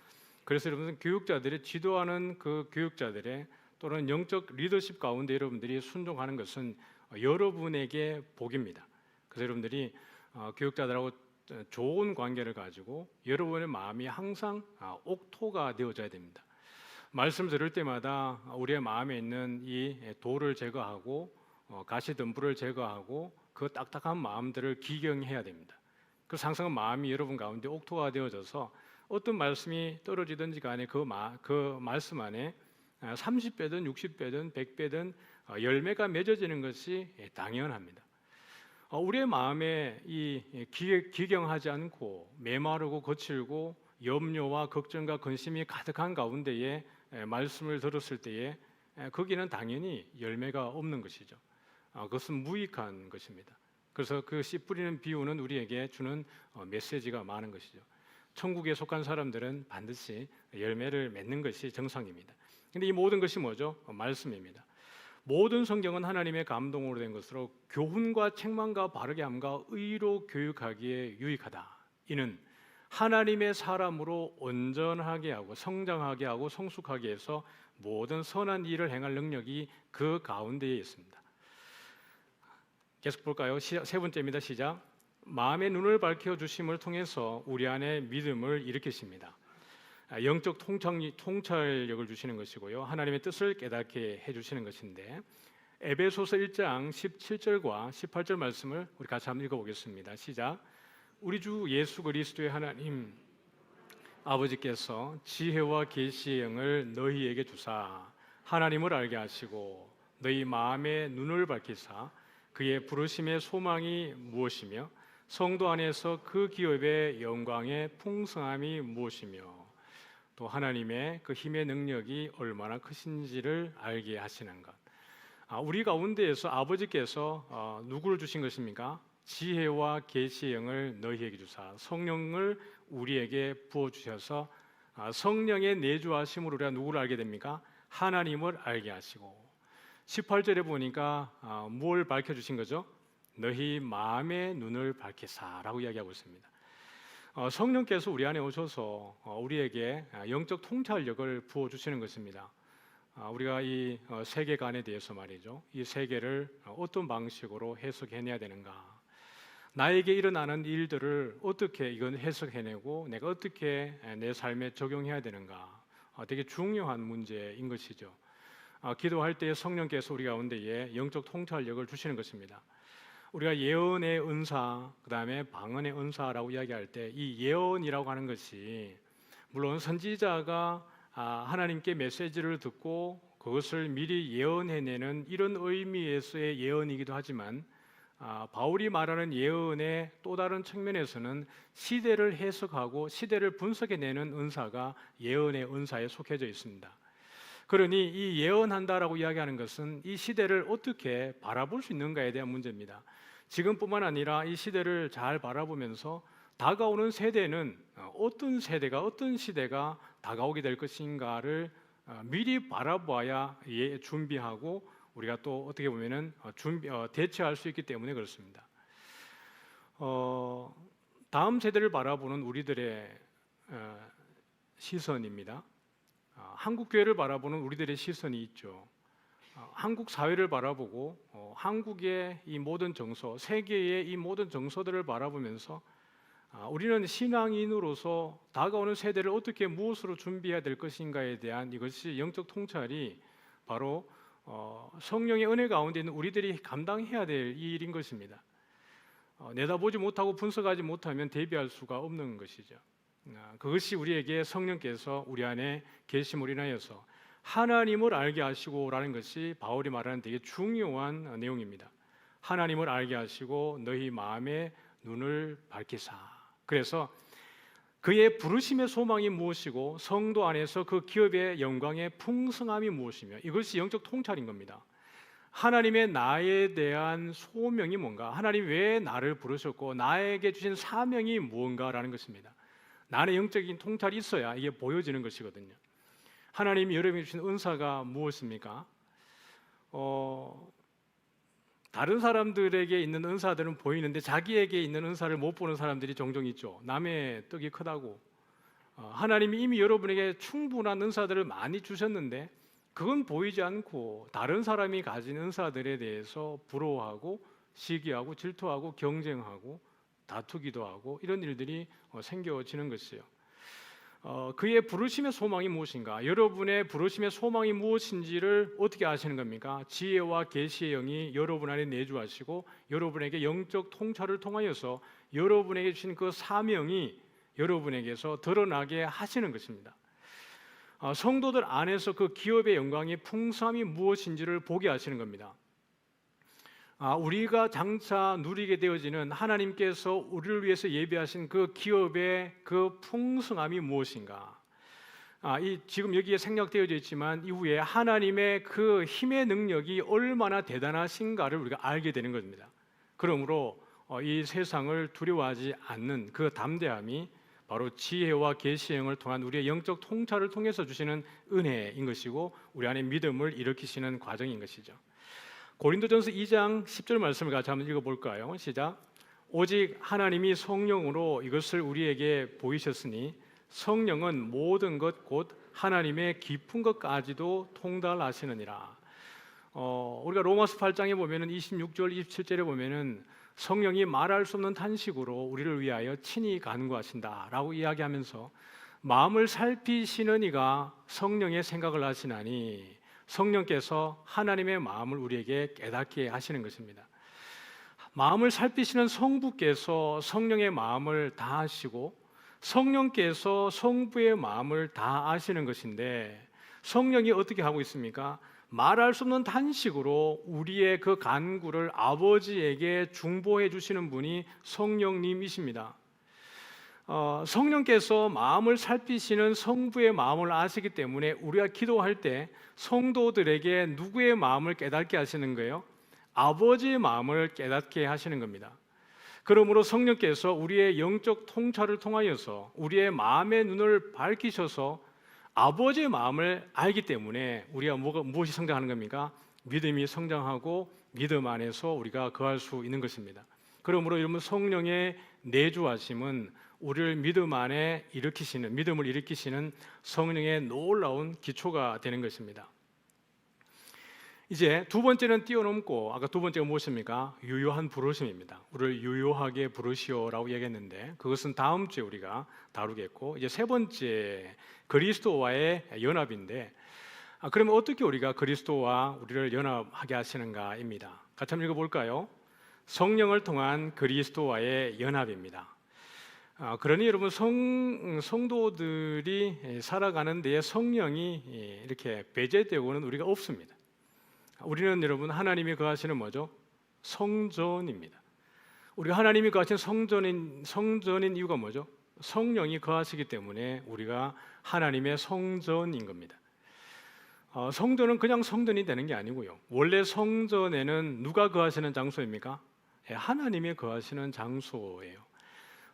[SPEAKER 3] 그래서 여러분은 교육자들의 지도하는 그 교육자들의 또는 영적 리더십 가운데 여러분들이 순종하는 것은 여러분에게 복입니다. 그래서 여러분들이 교육자들하고 좋은 관계를 가지고 여러분의 마음이 항상 옥토가 되어져야 됩니다. 말씀 들을 때마다 우리의 마음에 있는 이 돌을 제거하고 가시덤불을 제거하고 그 딱딱한 마음들을 기경해야 됩니다. 그래서 항상 마음이 여러분 가운데 옥토가 되어져서 어떤 말씀이 떨어지든지 간에 그 말씀 안에 30배든 60배든 100배든 열매가 맺어지는 것이 당연합니다. 우리의 마음에 이 기경하지 않고 메마르고 거칠고 염려와 걱정과 근심이 가득한 가운데에 말씀을 들었을 때에 거기는 당연히 열매가 없는 것이죠. 그것은 무익한 것입니다. 그래서 그 씨 뿌리는 비유는 우리에게 주는 메시지가 많은 것이죠. 천국에 속한 사람들은 반드시 열매를 맺는 것이 정상입니다. 근데 이 모든 것이 뭐죠? 말씀입니다. 모든 성경은 하나님의 감동으로 된 것으로 교훈과 책망과 바르게 함과 의로 교육하기에 유익하다. 이는 하나님의 사람으로 온전하게 하고 성장하게 하고 성숙하게 해서 모든 선한 일을 행할 능력이 그 가운데에 있습니다. 계속 볼까요? 세 번째입니다. 시작. 마음의 눈을 밝혀 주심을 통해서 우리 안에 믿음을 일으키십니다. 영적 통찰력을 주시는 것이고요. 하나님의 뜻을 깨닫게 해주시는 것인데 에베소서 1장 17절과 18절 말씀을 우리 같이 한번 읽어보겠습니다. 시작. 우리 주 예수 그리스도의 하나님 아버지께서 지혜와 계시의 영을 너희에게 주사 하나님을 알게 하시고 너희 마음의 눈을 밝히사 그의 부르심의 소망이 무엇이며 성도 안에서 그 기업의 영광의 풍성함이 무엇이며 또 하나님의 그 힘의 능력이 얼마나 크신지를 알게 하시는 것. 우리 가운데에서 아버지께서 누구를 주신 것입니까? 지혜와 계시의 영을 너희에게 주사 성령을 우리에게 부어 주셔서 성령의 내주하심으로 우리가 누구를 알게 됩니까? 하나님을 알게 하시고 18절에 보니까 뭘 밝혀주신 거죠? 너희 마음의 눈을 밝히사라고 이야기하고 있습니다. 성령께서 우리 안에 오셔서 우리에게 영적 통찰력을 부어주시는 것입니다. 우리가 이 세계관에 대해서 말이죠. 이 세계를 어떤 방식으로 해석해내야 되는가? 나에게 일어나는 일들을 어떻게 이건 해석해내고 내가 어떻게 내 삶에 적용해야 되는가? 되게 중요한 문제인 것이죠. 기도할 때 성령께서 우리 가운데에 영적 통찰력을 주시는 것입니다. 우리가 예언의 은사, 그 다음에 방언의 은사라고 이야기할 때 이 예언이라고 하는 것이 물론 선지자가 하나님께 메시지를 듣고 그것을 미리 예언해내는 이런 의미에서의 예언이기도 하지만 바울이 말하는 예언의 또 다른 측면에서는 시대를 해석하고 시대를 분석해내는 은사가 예언의 은사에 속해져 있습니다. 그러니 이 예언한다라고 이야기하는 것은 이 시대를 어떻게 바라볼 수 있는가에 대한 문제입니다. 지금뿐만 아니라 이 시대를 잘 바라보면서 다가오는 세대는 어떤 시대가 다가오게 될 것인가를 미리 바라봐야 준비하고 우리가 또 어떻게 보면은 대처할 수 있기 때문에 그렇습니다. 다음 세대를 바라보는 우리들의 시선입니다. 한국 교회를 바라보는 우리들의 시선이 있죠. 한국 사회를 바라보고 한국의 이 모든 정서, 세계의 이 모든 정서들을 바라보면서 우리는 신앙인으로서 다가오는 세대를 어떻게 무엇으로 준비해야 될 것인가에 대한 이것이 영적 통찰이 바로 성령의 은혜 가운데 있는 우리들이 감당해야 될 일인 것입니다. 내다보지 못하고 분석하지 못하면 대비할 수가 없는 것이죠. 그것이 우리에게 성령께서 우리 안에 계심으로 인하여서 하나님을 알게 하시고라는 것이 바울이 말하는 되게 중요한 내용입니다. 하나님을 알게 하시고 너희 마음의 눈을 밝히사. 그래서 그의 부르심의 소망이 무엇이고 성도 안에서 그 기업의 영광의 풍성함이 무엇이며 이것이 영적 통찰인 겁니다. 하나님의 나에 대한 소명이 뭔가, 하나님 왜 나를 부르셨고 나에게 주신 사명이 무언가라는 것입니다. 나의 영적인 통찰이 있어야 이게 보여지는 것이거든요. 하나님이 여러분에게 주신 은사가 무엇입니까? 다른 사람들에게 있는 은사들은 보이는데 자기에게 있는 은사를 못 보는 사람들이 종종 있죠. 남의 떡이 크다고. 하나님이 이미 여러분에게 충분한 은사들을 많이 주셨는데 그건 보이지 않고 다른 사람이 가진 은사들에 대해서 부러워하고 시기하고 질투하고 경쟁하고 다투기도 하고 이런 일들이 생겨지는 것이에요. 그의 부르심의 소망이 무엇인가? 여러분의 부르심의 소망이 무엇인지를 어떻게 아시는 겁니까? 지혜와 계시의 영이 여러분 안에 내주하시고 여러분에게 영적 통찰을 통하여서 여러분에게 주신 그 사명이 여러분에게서 드러나게 하시는 것입니다. 성도들 안에서 그 기업의 영광의 풍성함이 무엇인지를 보게 하시는 겁니다. 우리가 장차 누리게 되어지는 하나님께서 우리를 위해서 예비하신 그 기업의 그 풍성함이 무엇인가? 지금 여기에 생략되어져 있지만 이후에 하나님의 그 힘의 능력이 얼마나 대단하신가를 우리가 알게 되는 겁니다. 그러므로 이 세상을 두려워하지 않는 그 담대함이 바로 지혜와 계시의 영을 통한 우리의 영적 통찰을 통해서 주시는 은혜인 것이고 우리 안에 믿음을 일으키시는 과정인 것이죠. 고린도전서 2장 10절 말씀을 같이 한번 읽어볼까요? 시작. 오직 하나님이 성령으로 이것을 우리에게 보이셨으니 성령은 모든 것 곧 하나님의 깊은 것까지도 통달하시느니라. 우리가 로마서 8장에 보면은 26절 27절에 보면은 성령이 말할 수 없는 탄식으로 우리를 위하여 친히 간구하신다라고 이야기하면서 마음을 살피시는 이가 성령의 생각을 하시나니 성령께서 하나님의 마음을 우리에게 깨닫게 하시는 것입니다. 마음을 살피시는 성부께서 성령의 마음을 다 아시고 성령께서 성부의 마음을 다 아시는 것인데 성령이 어떻게 하고 있습니까? 말할 수 없는 탄식으로 우리의 그 간구를 아버지에게 중보해 주시는 분이 성령님이십니다. 성령께서 마음을 살피시는 성부의 마음을 아시기 때문에 우리가 기도할 때 성도들에게 누구의 마음을 깨닫게 하시는 거예요? 아버지의 마음을 깨닫게 하시는 겁니다. 그러므로 성령께서 우리의 영적 통찰을 통하여서 우리의 마음의 눈을 밝히셔서 아버지의 마음을 알기 때문에 우리가 무엇이 성장하는 겁니까? 믿음이 성장하고 믿음 안에서 우리가 거할 수 있는 것입니다. 그러므로 여러분 성령의 내주하심은 우리를 믿음 안에 믿음을 일으키시는 성령의 놀라운 기초가 되는 것입니다. 이제 두 번째는 뛰어넘고 아까 두 번째가 무엇입니까? 유효한 부르심입니다. 우리를 유효하게 부르시오라고 얘기했는데 그것은 다음 주에 우리가 다루겠고 이제 세 번째 그리스도와의 연합인데 그러면 어떻게 우리가 그리스도와 우리를 연합하게 하시는가입니다. 같이 한번 읽어볼까요? 성령을 통한 그리스도와의 연합입니다. 그러니 여러분 성도들이 살아가는 데에 성령이 이렇게 배제되고는 우리가 없습니다. 우리는 여러분 하나님이 거하시는 뭐죠? 성전입니다. 우리가 하나님이 거하시는 성전인 이유가 뭐죠? 성령이 거하시기 때문에 우리가 하나님의 성전인 겁니다. 성전은 그냥 성전이 되는 게 아니고요. 원래 성전에는 누가 거하시는 장소입니까? 하나님이 거하시는 장소예요.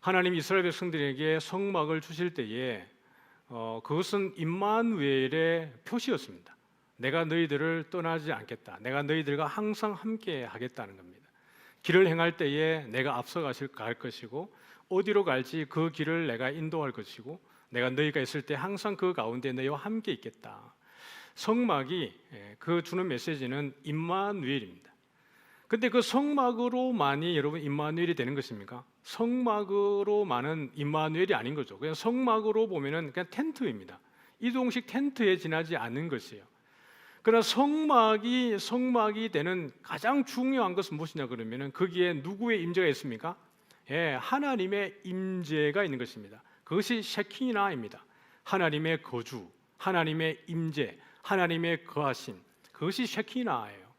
[SPEAKER 3] 하나님이 이스라엘 백성들에게 성막을 주실 때에 그것은 임마누엘의 표시였습니다. 내가 너희들을 떠나지 않겠다. 내가 너희들과 항상 함께 하겠다는 겁니다. 길을 행할 때에 내가 앞서 갈 것이고 어디로 갈지 그 길을 내가 인도할 것이고 내가 너희가 있을 때 항상 그 가운데 너희와 함께 있겠다. 성막이 그 주는 메시지는 임마누엘입니다. 근데 그 성막으로만이 여러분 임마누엘이 되는 것입니까? 성막으로만은 임마누엘이 아닌 거죠. 그냥 성막으로 보면은 그냥 텐트입니다. 이동식 텐트에 지나지 않는 것이에요. 그러나 성막이 되는 가장 중요한 것은 무엇이냐 그러면은 거기에 누구의 임재가 있습니까? 하나님의 임재가 있는 것입니다. 그것이 셰키나입니다. 하나님의 거주, 하나님의 임재, 하나님의 거하심, 그것이 셰키나예요.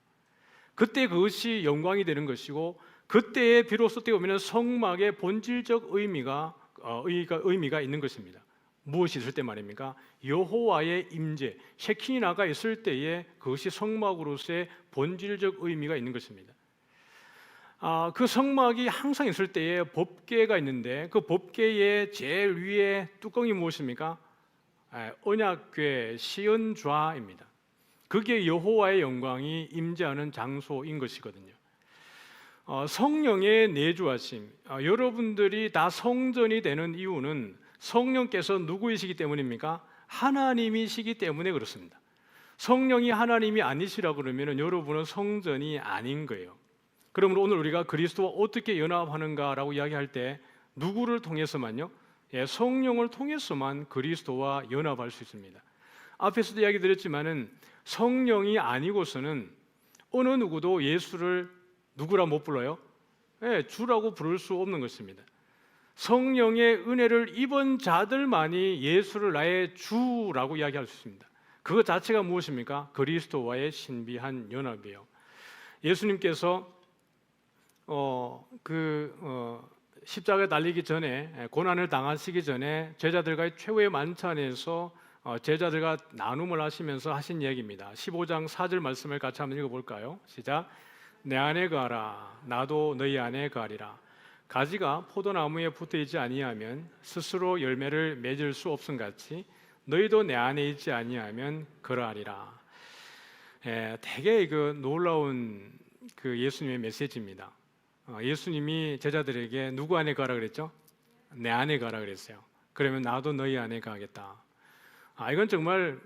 [SPEAKER 3] 그때 그것이 영광이 되는 것이고 그때에 비로소 어떻게 보면 성막의 본질적 의미가 의미가 있는 것입니다. 무엇이 있을 때 말입니까? 여호와의 임재, 셰키나가 있을 때에 그것이 성막으로서의 본질적 의미가 있는 것입니다. 그 성막이 항상 있을 때에 법궤가 있는데 그 법궤의 제일 위에 뚜껑이 무엇입니까? 언약궤 시은좌입니다. 그게 여호와의 영광이 임재하는 장소인 것이거든요. 성령의 내주하심, 여러분들이 다 성전이 되는 이유는 성령께서 누구이시기 때문입니까? 하나님이시기 때문에 그렇습니다. 성령이 하나님이 아니시라 그러면 여러분은 성전이 아닌 거예요. 그러므로 오늘 우리가 그리스도와 어떻게 연합하는가라고 이야기할 때 누구를 통해서만요? 성령을 통해서만 그리스도와 연합할 수 있습니다. 앞에서도 이야기 드렸지만은 성령이 아니고서는 어느 누구도 예수를 누구라 못 불러요? 주라고 부를 수 없는 것입니다. 성령의 은혜를 입은 자들만이 예수를 나의 주라고 이야기할 수 있습니다. 그것 자체가 무엇입니까? 그리스도와의 신비한 연합이에요. 예수님께서 십자가에 달리기 전에, 고난을 당하시기 전에 제자들과의 최후의 만찬에서 제자들과 나눔을 하시면서 하신 얘기입니다. 15장 4절 말씀을 같이 한번 읽어볼까요? 시작. 내 안에 거하라, 나도 너희 안에 거하리라. 가지가 포도나무에 붙어있지 아니하면 스스로 열매를 맺을 수 없음 같이 너희도 내 안에 있지 아니하면 그러하리라. 되게 놀라운 예수님의 메시지입니다. 예수님이 제자들에게 누구 안에 가라 그랬죠? 내 안에 가라 그랬어요. 그러면 나도 너희 안에 가겠다. 이건 정말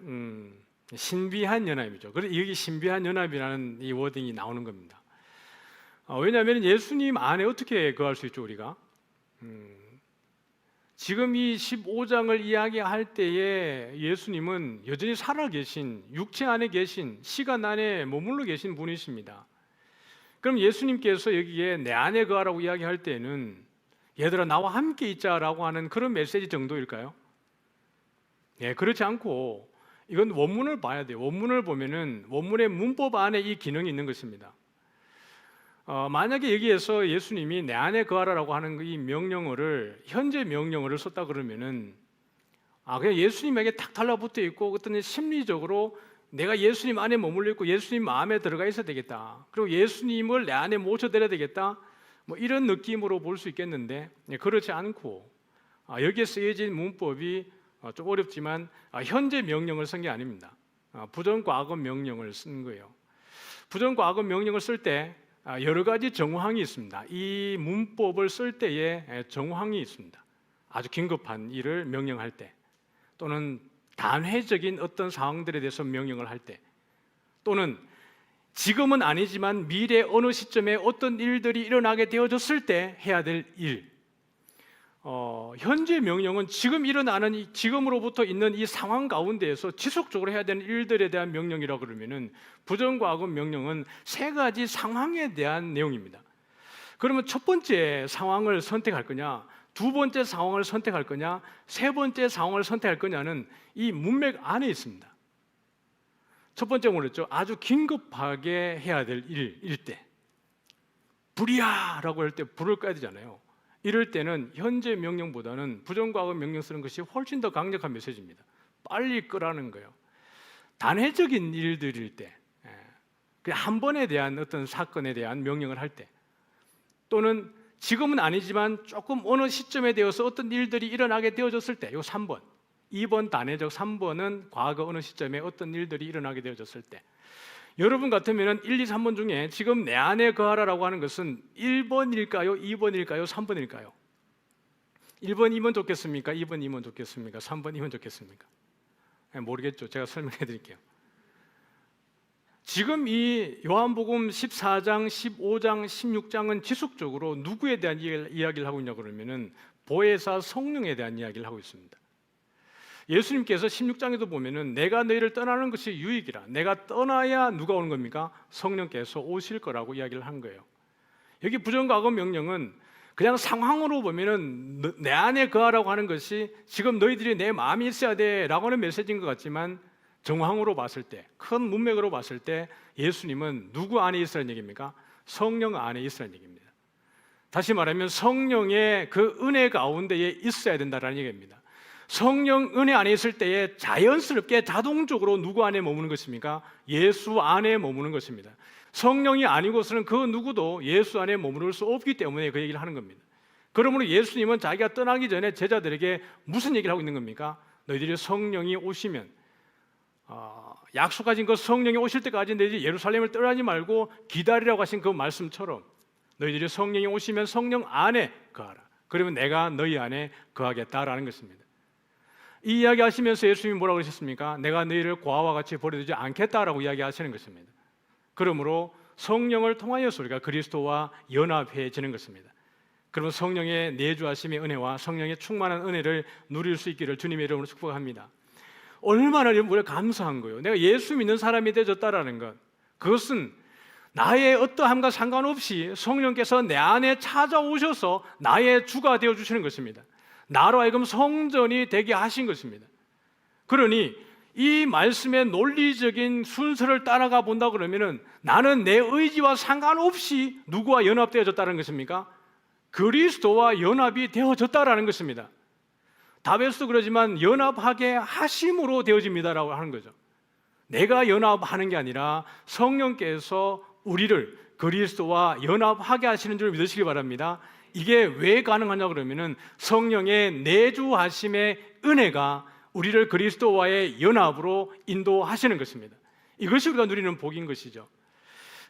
[SPEAKER 3] 신비한 연합이죠. 그래서 여기 신비한 연합이라는 이 워딩이 나오는 겁니다. 왜냐하면 예수님 안에 어떻게 거할 수 있죠, 우리가? 지금 이 15장을 이야기할 때에 예수님은 여전히 살아계신, 육체 안에 계신, 시간 안에 머물러 계신 분이십니다. 그럼 예수님께서 여기에 내 안에 거하라고 이야기할 때는 얘들아 나와 함께 있자라고 하는 그런 메시지 정도일까요? 그렇지 않고 이건 원문을 봐야 돼요. 원문을 보면은 원문의 문법 안에 이 기능이 있는 것입니다. 만약에 여기에서 예수님이 내 안에 거하라라고 하는 이 명령어를 현재 명령어를 썼다 그러면은 그냥 예수님에게 탁 달라붙어 있고 어떤 심리적으로 내가 예수님 안에 머물러 있고 예수님 마음에 들어가 있어야 되겠다. 그리고 예수님을 내 안에 모셔드려야 되겠다. 이런 느낌으로 볼 수 있겠는데 그렇지 않고 여기에 쓰여진 문법이 좀 어렵지만 현재 명령을 쓴 게 아닙니다. 부정과거 명령을 쓴 거예요. 부정과거 명령을 쓸 때 여러 가지 정황이 있습니다. 이 문법을 쓸 때에 정황이 있습니다. 아주 긴급한 일을 명령할 때 또는 단회적인 어떤 상황들에 대해서 명령을 할 때 또는 지금은 아니지만 미래 어느 시점에 어떤 일들이 일어나게 되어졌을 때 해야 될 일. 현재 명령은 지금 일어나는 지금으로부터 있는 이 상황 가운데에서 지속적으로 해야 되는 일들에 대한 명령이라고 그러면은 부정과거 명령은 세 가지 상황에 대한 내용입니다. 그러면 첫 번째 상황을 선택할 거냐, 두 번째 상황을 선택할 거냐, 세 번째 상황을 선택할 거냐는 이 문맥 안에 있습니다. 첫 번째 뭐랬죠? 아주 긴급하게 해야 될 일일 때 불이야! 라고 할 때 불을 꺼야 되잖아요. 이럴 때는 현재 명령보다는 부정과거 명령 쓰는 것이 훨씬 더 강력한 메시지입니다. 빨리 끄라는 거예요. 단회적인 일들일 때, 그냥 한 번에 대한 어떤 사건에 대한 명령을 할 때, 또는 지금은 아니지만 조금 어느 시점에 되어서 어떤 일들이 일어나게 되어졌을 때, 요 3번, 2번 단회적, 3번은 과거 어느 시점에 어떤 일들이 일어나게 되어졌을 때. 여러분 같으면 1, 2, 3번 중에 지금 내 안에 거하라라고 하는 것은 1번일까요? 2번일까요? 3번일까요? 1번, 2번 좋겠습니까? 2번, 2번 좋겠습니까? 3번, 2번 좋겠습니까? 모르겠죠. 제가 설명해 드릴게요. 지금 이 요한복음 14장, 15장, 16장은 지속적으로 누구에 대한 이야기를 하고 있냐 그러면은 보혜사 성령에 대한 이야기를 하고 있습니다. 예수님께서 16장에도 보면은 내가 너희를 떠나는 것이 유익이라. 내가 떠나야 누가 오는 겁니까? 성령께서 오실 거라고 이야기를 한 거예요. 여기 부정과거 명령은 그냥 상황으로 보면은 내 안에 거하라고 하는 것이 지금 너희들이 내 마음이 있어야 돼라고 하는 메시지인 것 같지만 정황으로 봤을 때, 큰 문맥으로 봤을 때 예수님은 누구 안에 있으라는 얘기입니까? 성령 안에 있으라는 얘기입니다. 다시 말하면 성령의 그 은혜 가운데에 있어야 된다는 얘기입니다. 성령 은혜 안에 있을 때에 자연스럽게 자동적으로 누구 안에 머무는 것입니까? 예수 안에 머무는 것입니다. 성령이 아니고서는 그 누구도 예수 안에 머무를 수 없기 때문에 그 얘기를 하는 겁니다. 그러므로 예수님은 자기가 떠나기 전에 제자들에게 무슨 얘기를 하고 있는 겁니까? 너희들이 성령이 오시면 약속하신 그 성령이 오실 때까지 너희들이 예루살렘을 떠나지 말고 기다리라고 하신 그 말씀처럼 너희들이 성령이 오시면 성령 안에 거하라. 그러면 내가 너희 안에 거하겠다라는 것입니다. 이 이야기 하시면서 예수님이 뭐라고 그러셨습니까? 내가 너희를 고아와 같이 버려두지 않겠다라고 이야기하시는 것입니다. 그러므로 성령을 통하여서 우리가 그리스도와 연합해지는 것입니다. 그러면 성령의 내주하심의 은혜와 성령의 충만한 은혜를 누릴 수 있기를 주님의 이름으로 축복합니다. 얼마나 우리가 감사한 거예요. 내가 예수 믿는 사람이 되어졌다라는 것, 그것은 나의 어떠함과 상관없이 성령께서 내 안에 찾아오셔서 나의 주가 되어주시는 것입니다. 나로 하여금 성전이 되게 하신 것입니다. 그러니 이 말씀의 논리적인 순서를 따라가 본다 그러면은 나는 내 의지와 상관없이 누구와 연합되어졌다는 것입니까? 그리스도와 연합이 되어졌다라는 것입니다. 다윗도 그러지만 연합하게 하심으로 되어집니다라고 하는 거죠. 내가 연합하는 게 아니라 성령께서 우리를 그리스도와 연합하게 하시는 줄 믿으시기 바랍니다. 이게 왜 가능하냐 그러면은 성령의 내주하심의 은혜가 우리를 그리스도와의 연합으로 인도하시는 것입니다. 이것이 우리가 누리는 복인 것이죠.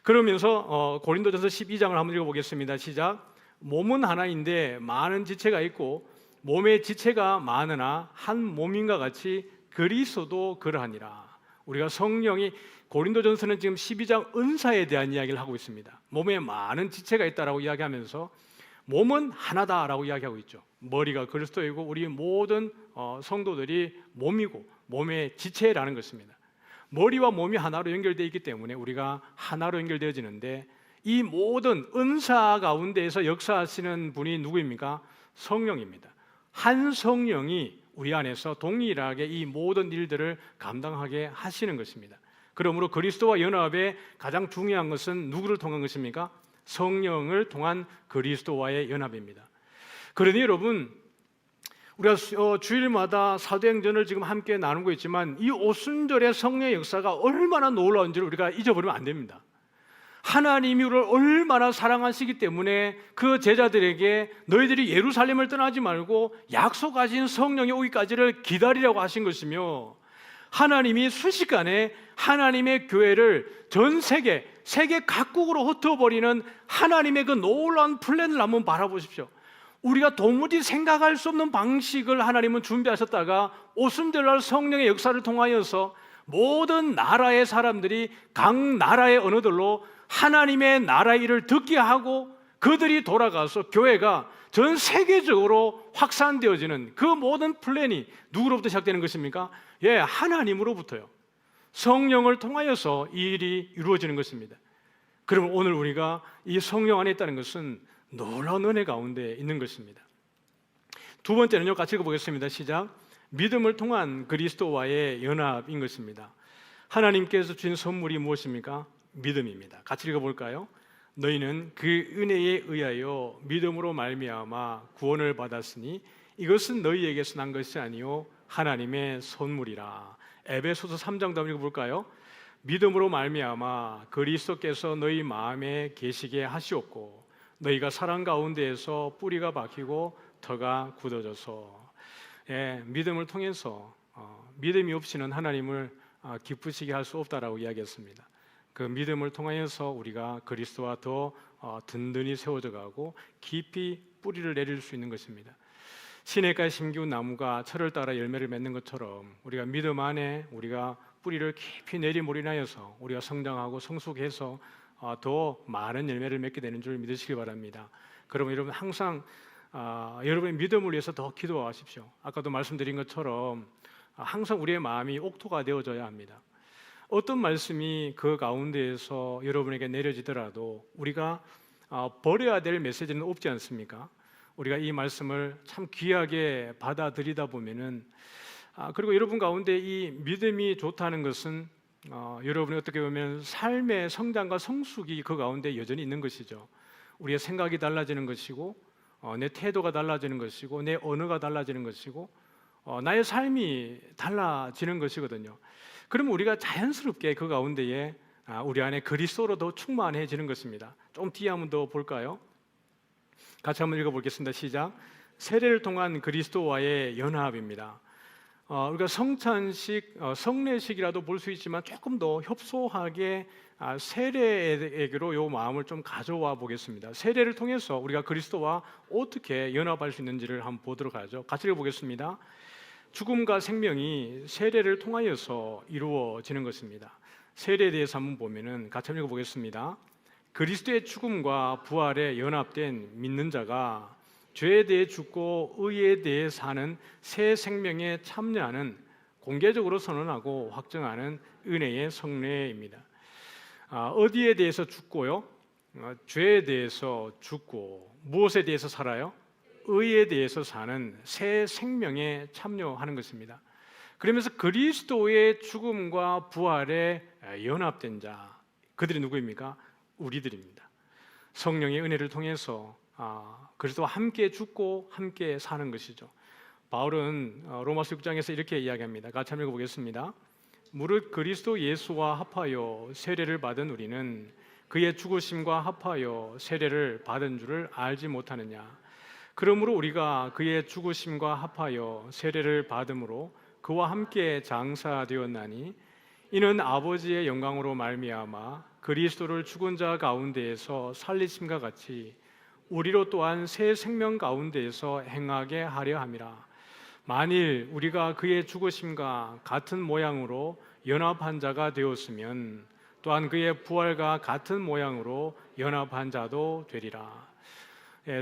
[SPEAKER 3] 그러면서 고린도전서 12장을 한번 읽어보겠습니다. 시작. 몸은 하나인데 많은 지체가 있고 몸의 지체가 많으나 한 몸인가 같이 그리스도도 그러하니라. 우리가 성령이 고린도전서는 지금 12장 은사에 대한 이야기를 하고 있습니다. 몸에 많은 지체가 있다라고 이야기하면서 몸은 하나다라고 이야기하고 있죠. 머리가 그리스도이고 우리 모든 성도들이 몸이고 몸의 지체라는 것입니다. 머리와 몸이 하나로 연결되어 있기 때문에 우리가 하나로 연결되어지는데 이 모든 은사 가운데에서 역사하시는 분이 누구입니까? 성령입니다. 한 성령이 우리 안에서 동일하게 이 모든 일들을 감당하게 하시는 것입니다. 그러므로 그리스도와 연합의 가장 중요한 것은 누구를 통한 것입니까? 성령을 통한 그리스도와의 연합입니다. 그러니 여러분, 우리가 주일마다 사도행전을 지금 함께 나누고 있지만 이 오순절의 성령의 역사가 얼마나 놀라운지를 우리가 잊어버리면 안 됩니다. 하나님이 우리를 얼마나 사랑하시기 때문에 그 제자들에게 너희들이 예루살렘을 떠나지 말고 약속하신 성령이 오기까지를 기다리라고 하신 것이며, 하나님이 순식간에 하나님의 교회를 전 세계 각국으로 흩어버리는 하나님의 그 놀라운 플랜을 한번 바라보십시오. 우리가 도무지 생각할 수 없는 방식을 하나님은 준비하셨다가 오순절날 성령의 역사를 통하여서 모든 나라의 사람들이 각 나라의 언어들로 하나님의 나라의 일을 듣게 하고 그들이 돌아가서 교회가 전 세계적으로 확산되어지는 그 모든 플랜이 누구로부터 시작되는 것입니까? 하나님으로부터요. 성령을 통하여서 이 일이 이루어지는 것입니다. 그러면 오늘 우리가 이 성령 안에 있다는 것은 놀라운 은혜 가운데 있는 것입니다. 두 번째는요, 같이 읽어보겠습니다. 시작. 믿음을 통한 그리스도와의 연합인 것입니다. 하나님께서 주신 선물이 무엇입니까? 믿음입니다. 같이 읽어볼까요? 너희는 그 은혜에 의하여 믿음으로 말미암아 구원을 받았으니 이것은 너희에게서 난 것이 아니요 하나님의 선물이라. 에베소서 3장도 한번 읽어볼까요? 믿음으로 말미암아 그리스도께서 너희 마음에 계시게 하시옵고 너희가 사랑 가운데에서 뿌리가 박히고 터가 굳어져서. 믿음을 통해서 믿음이 없이는 하나님을 기쁘시게 할 수 없다라고 이야기했습니다. 그 믿음을 통하여서 우리가 그리스도와 더 든든히 세워져 가고 깊이 뿌리를 내릴 수 있는 것입니다. 시냇가에 심기운 나무가 철을 따라 열매를 맺는 것처럼 우리가 믿음 안에 우리가 뿌리를 깊이 내리몰인하여서 우리가 성장하고 성숙해서 더 많은 열매를 맺게 되는 줄 믿으시기 바랍니다. 그러면 여러분 항상 여러분의 믿음을 위해서 더 기도하십시오. 아까도 말씀드린 것처럼 항상 우리의 마음이 옥토가 되어져야 합니다. 어떤 말씀이 그 가운데에서 여러분에게 내려지더라도 우리가 버려야 될 메시지는 없지 않습니까? 우리가 이 말씀을 참 귀하게 받아들이다 보면은 그리고 여러분 가운데 이 믿음이 좋다는 것은 여러분이 어떻게 보면 삶의 성장과 성숙이 그 가운데 여전히 있는 것이죠. 우리의 생각이 달라지는 것이고 내 태도가 달라지는 것이고 내 언어가 달라지는 것이고 나의 삶이 달라지는 것이거든요. 그러면 우리가 자연스럽게 그 가운데에 우리 안에 그리스도로 더 충만해지는 것입니다. 좀 뒤에 한번 더 볼까요? 같이 한번 읽어보겠습니다. 시작. 세례를 통한 그리스도와의 연합입니다. 우리가 성찬식, 성례식이라도 볼 수 있지만 조금 더 협소하게 세례에게로 이 마음을 좀 가져와 보겠습니다. 세례를 통해서 우리가 그리스도와 어떻게 연합할 수 있는지를 한번 보도록 하죠. 같이 읽어보겠습니다. 죽음과 생명이 세례를 통하여서 이루어지는 것입니다. 세례에 대해서 한번 보면은 같이 한번 읽어보겠습니다. 그리스도의 죽음과 부활에 연합된 믿는 자가 죄에 대해 죽고 의에 대해 사는 새 생명에 참여하는, 공개적으로 선언하고 확정하는 은혜의 성례입니다. 어디에 대해서 죽고요? 죄에 대해서 죽고 무엇에 대해서 살아요? 의에 대해서 사는 새 생명에 참여하는 것입니다. 그러면서 그리스도의 죽음과 부활에 연합된 자, 그들이 누구입니까? 우리들입니다. 성령의 은혜를 통해서 그리스도와 함께 죽고 함께 사는 것이죠. 바울은 로마서 6장에서 이렇게 이야기합니다. 같이 한번 읽어보겠습니다. 무릇 그리스도 예수와 합하여 세례를 받은 우리는 그의 죽으심과 합하여 세례를 받은 줄을 알지 못하느냐. 그러므로 우리가 그의 죽으심과 합하여 세례를 받음으로 그와 함께 장사되었나니 이는 아버지의 영광으로 말미암아 그리스도를 죽은 자 가운데에서 살리심과 같이 우리로 또한 새 생명 가운데에서 행하게 하려 함이라. 만일 우리가 그의 죽으심과 같은 모양으로 연합한 자가 되었으면 또한 그의 부활과 같은 모양으로 연합한 자도 되리라.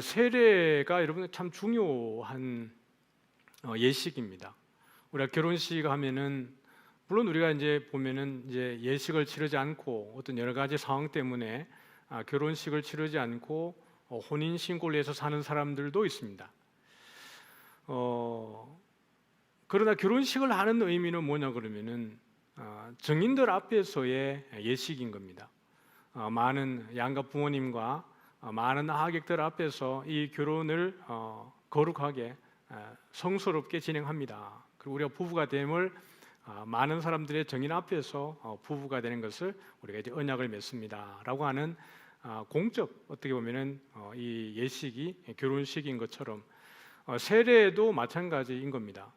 [SPEAKER 3] 세례가 여러분 참 중요한 예식입니다. 우리가 결혼식 하면은 물론 우리가 이제 보면은 이제 예식을 치르지 않고 어떤 여러 가지 상황 때문에 결혼식을 치르지 않고 혼인 신고를 해서 사는 사람들도 있습니다. 그러나 결혼식을 하는 의미는 뭐냐 그러면은 증인들 앞에서의 예식인 겁니다. 많은 양가 부모님과 많은 하객들 앞에서 이 결혼을 거룩하게 성스럽게 진행합니다. 그리고 우리가 부부가 됨을 많은 사람들의 증인 앞에서 부부가 되는 것을 우리가 이제 언약을 맺습니다라고 하는 공적, 어떻게 보면은 이 예식이 결혼식인 것처럼 세례도 마찬가지인 겁니다.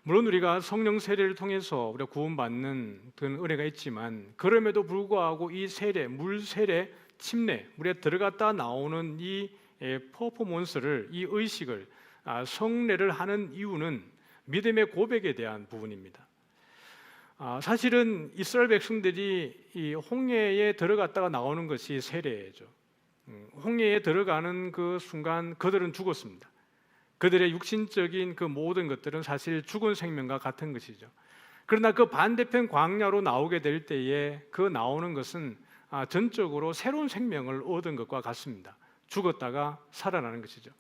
[SPEAKER 3] 물론 우리가 성령 세례를 통해서 우리가 구원받는 그런 은혜가 있지만 그럼에도 불구하고 이 세례, 물 세례, 침례, 물에 들어갔다 나오는 이 퍼포먼스를, 이 의식을, 성례를 하는 이유는 믿음의 고백에 대한 부분입니다. 사실은 이스라엘 백성들이 이 홍해에 들어갔다가 나오는 것이 세례죠. 홍해에 들어가는 그 순간 그들은 죽었습니다. 그들의 육신적인 그 모든 것들은 사실 죽은 생명과 같은 것이죠. 그러나 그 반대편 광야로 나오게 될 때에 그 나오는 것은 전적으로 새로운 생명을 얻은 것과 같습니다. 죽었다가 살아나는 것이죠.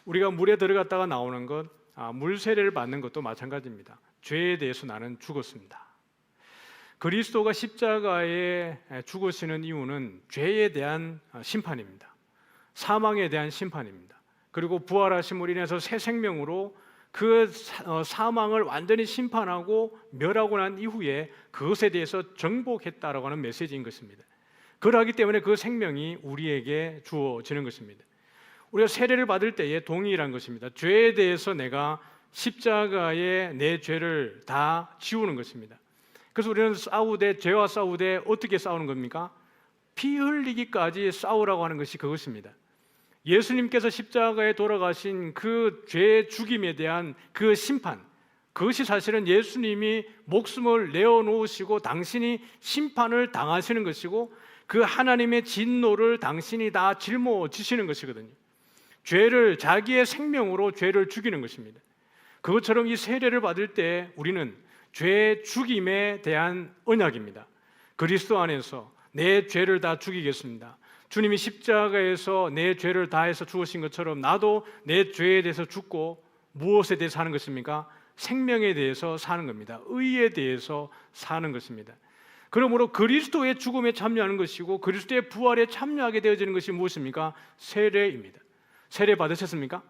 [SPEAKER 3] 우리가 물에 들어갔다가 나오는 것, 물 세례를 받는 것도 마찬가지입니다. 죄에 대해서 나는 죽었습니다. 그리스도가 십자가에 죽으시는 이유는 죄에 대한 심판입니다. 사망에 대한 심판입니다. 그리고 부활하심으로 인해서 새 생명으로 그 사망을 완전히 심판하고 멸하고 난 이후에 그것에 대해서 정복했다라고 하는 메시지인 것입니다. 그러하기 때문에 그 생명이 우리에게 주어지는 것입니다. 우리가 세례를 받을 때에 동의란 것입니다. 죄에 대해서 내가 십자가에 내 죄를 다 지우는 것입니다. 그래서 우리는 싸우되, 죄와 싸우되 어떻게 싸우는 겁니까? 피 흘리기까지 싸우라고 하는 것이 그것입니다. 예수님께서 십자가에 돌아가신 그 죄 죽임에 대한 그 심판, 그것이 사실은 예수님이 목숨을 내어놓으시고 당신이 심판을 당하시는 것이고 그 하나님의 진노를 당신이 다 짊어지시는 것이거든요. 죄를, 자기의 생명으로 죄를 죽이는 것입니다. 그것처럼 이 세례를 받을 때 우리는 죄 죽임에 대한 언약입니다. 그리스도 안에서 내 죄를 다 죽이겠습니다. 주님이 십자가에서 내 죄를 다해서 죽으신 것처럼 나도 내 죄에 대해서 죽고 무엇에 대해서 사는 것입니까? 생명에 대해서 사는 겁니다. 의에 대해서 사는 것입니다. 그러므로 그리스도의 죽음에 참여하는 것이고 그리스도의 부활에 참여하게 되어지는 것이 무엇입니까? 세례입니다. 세례 받으셨습니까?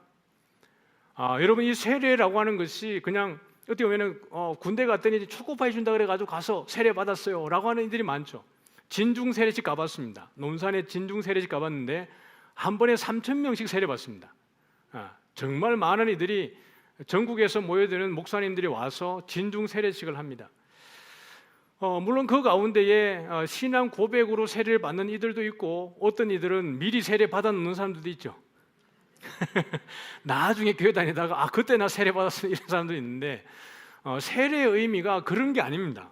[SPEAKER 3] 여러분, 이 세례라고 하는 것이 그냥 어떻게 보면은 군대 갔더니 초코파이 준다 그래가지고 가서 세례 받았어요 라고 하는 이들이 많죠. 진중 세례식 가봤습니다. 논산에 진중 세례식 가봤는데 한 번에 3,000명씩 세례 받습니다. 정말 많은 이들이 전국에서 모여드는 목사님들이 와서 진중 세례식을 합니다. 물론 그 가운데에 신앙 고백으로 세례를 받는 이들도 있고 어떤 이들은 미리 세례 받아놓는 사람들도 있죠. 나중에 교회 다니다가 그때 나 세례 받았어 이런 사람도 있는데 세례의 의미가 그런 게 아닙니다.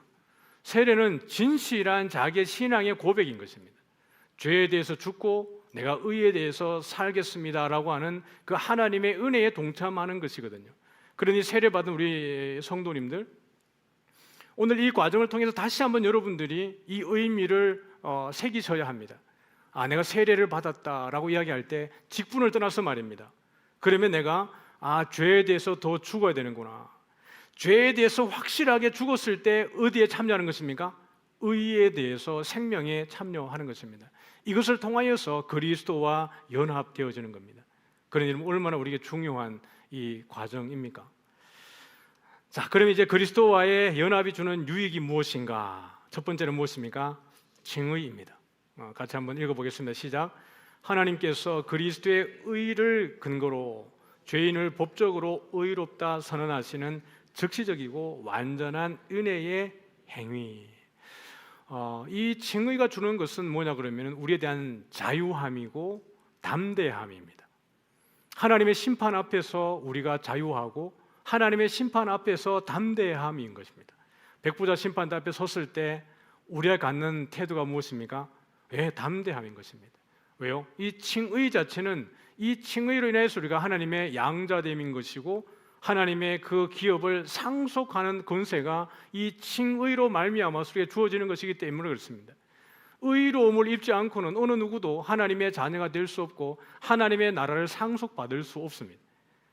[SPEAKER 3] 세례는 진실한 자기의 신앙의 고백인 것입니다. 죄에 대해서 죽고 내가 의에 대해서 살겠습니다라고 하는 그 하나님의 은혜에 동참하는 것이거든요. 그러니 세례 받은 우리 성도님들, 오늘 이 과정을 통해서 다시 한번 여러분들이 이 의미를 새기셔야 합니다. 내가 세례를 받았다라고 이야기할 때 직분을 떠나서 말입니다. 그러면 내가 죄에 대해서 더 죽어야 되는구나. 죄에 대해서 확실하게 죽었을 때 어디에 참여하는 것입니까? 의에 대해서 생명에 참여하는 것입니다. 이것을 통하여서 그리스도와 연합되어지는 겁니다. 그러니 얼마나 우리에게 중요한 이 과정입니까? 자, 그럼 이제 그리스도와의 연합이 주는 유익이 무엇인가? 첫 번째는 무엇입니까? 칭의입니다. 같이 한번 읽어보겠습니다. 시작. 하나님께서 그리스도의 의를 근거로 죄인을 법적으로 의롭다 선언하시는 즉시적이고 완전한 은혜의 행위. 이 칭의가 주는 것은 뭐냐 그러면 우리에 대한 자유함이고 담대함입니다. 하나님의 심판 앞에서 우리가 자유하고 하나님의 심판 앞에서 담대함인 것입니다. 백부자 심판대 앞에 섰을 때 우리가 갖는 태도가 무엇입니까? 담대함인 것입니다. 왜요? 이 칭의 자체는 이 칭의로 인해서 우리가 하나님의 양자됨인 것이고 하나님의 그 기업을 상속하는 권세가 이 칭의로 말미암아서 우리에게 주어지는 것이기 때문에 그렇습니다. 의로움을 입지 않고는 어느 누구도 하나님의 자녀가 될 수 없고 하나님의 나라를 상속받을 수 없습니다.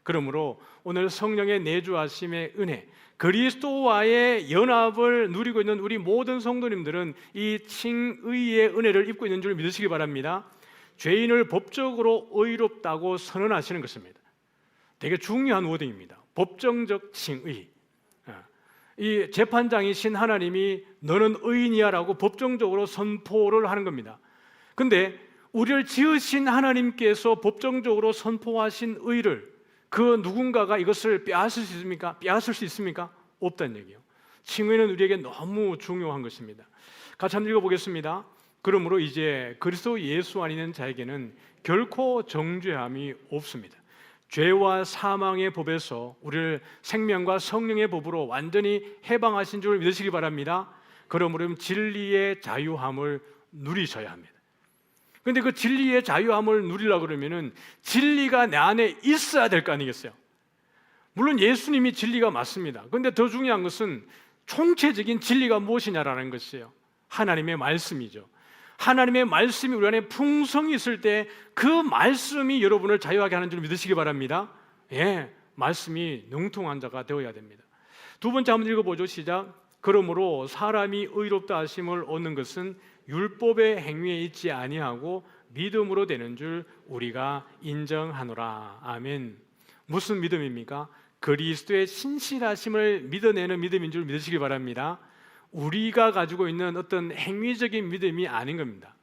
[SPEAKER 3] 그러므로 오늘 성령의 내주하심의 은혜, 그리스도와의 연합을 누리고 있는 우리 모든 성도님들은 이 칭의의 은혜를 입고 있는 줄 믿으시기 바랍니다. 죄인을 법적으로 의롭다고 선언하시는 것입니다. 되게 중요한 워딩입니다. 법정적 칭의. 이 재판장이신 하나님이 너는 의인이야 라고 법정적으로 선포를 하는 겁니다. 근데 우리를 지으신 하나님께서 법정적으로 선포하신 의를 그 누군가가 이것을 빼앗을 수 있습니까? 빼앗을 수 있습니까? 없다는 얘기예요. 칭의는 우리에게 너무 중요한 것입니다. 같이 한번 읽어보겠습니다. 그러므로 이제 그리스도 예수 안에 있는 자에게는 결코 정죄함이 없습니다. 죄와 사망의 법에서 우리를 생명과 성령의 법으로 완전히 해방하신 줄 믿으시기 바랍니다. 그러므로 진리의 자유함을 누리셔야 합니다. 그런데 그 진리의 자유함을 누리려고 그러면은 진리가 내 안에 있어야 될 거 아니겠어요? 물론 예수님이 진리가 맞습니다. 그런데 더 중요한 것은 총체적인 진리가 무엇이냐라는 것이에요. 하나님의 말씀이죠. 하나님의 말씀이 우리 안에 풍성히 있을 때 그 말씀이 여러분을 자유하게 하는 줄 믿으시기 바랍니다. 말씀이 능통한 자가 되어야 됩니다. 두 번째 한번 읽어보죠. 시작. 그러므로 사람이 의롭다 하심을 얻는 것은 율법의 행위에 있지 아니하고 믿음으로 되는 줄 우리가 인정하노라. 아멘. 무슨 믿음입니까? 그리스도의 신실하심을 믿어내는 믿음인 줄 믿으시기 바랍니다. 우리가 가지고 있는 어떤 행위적인 믿음이 아닌 겁니다.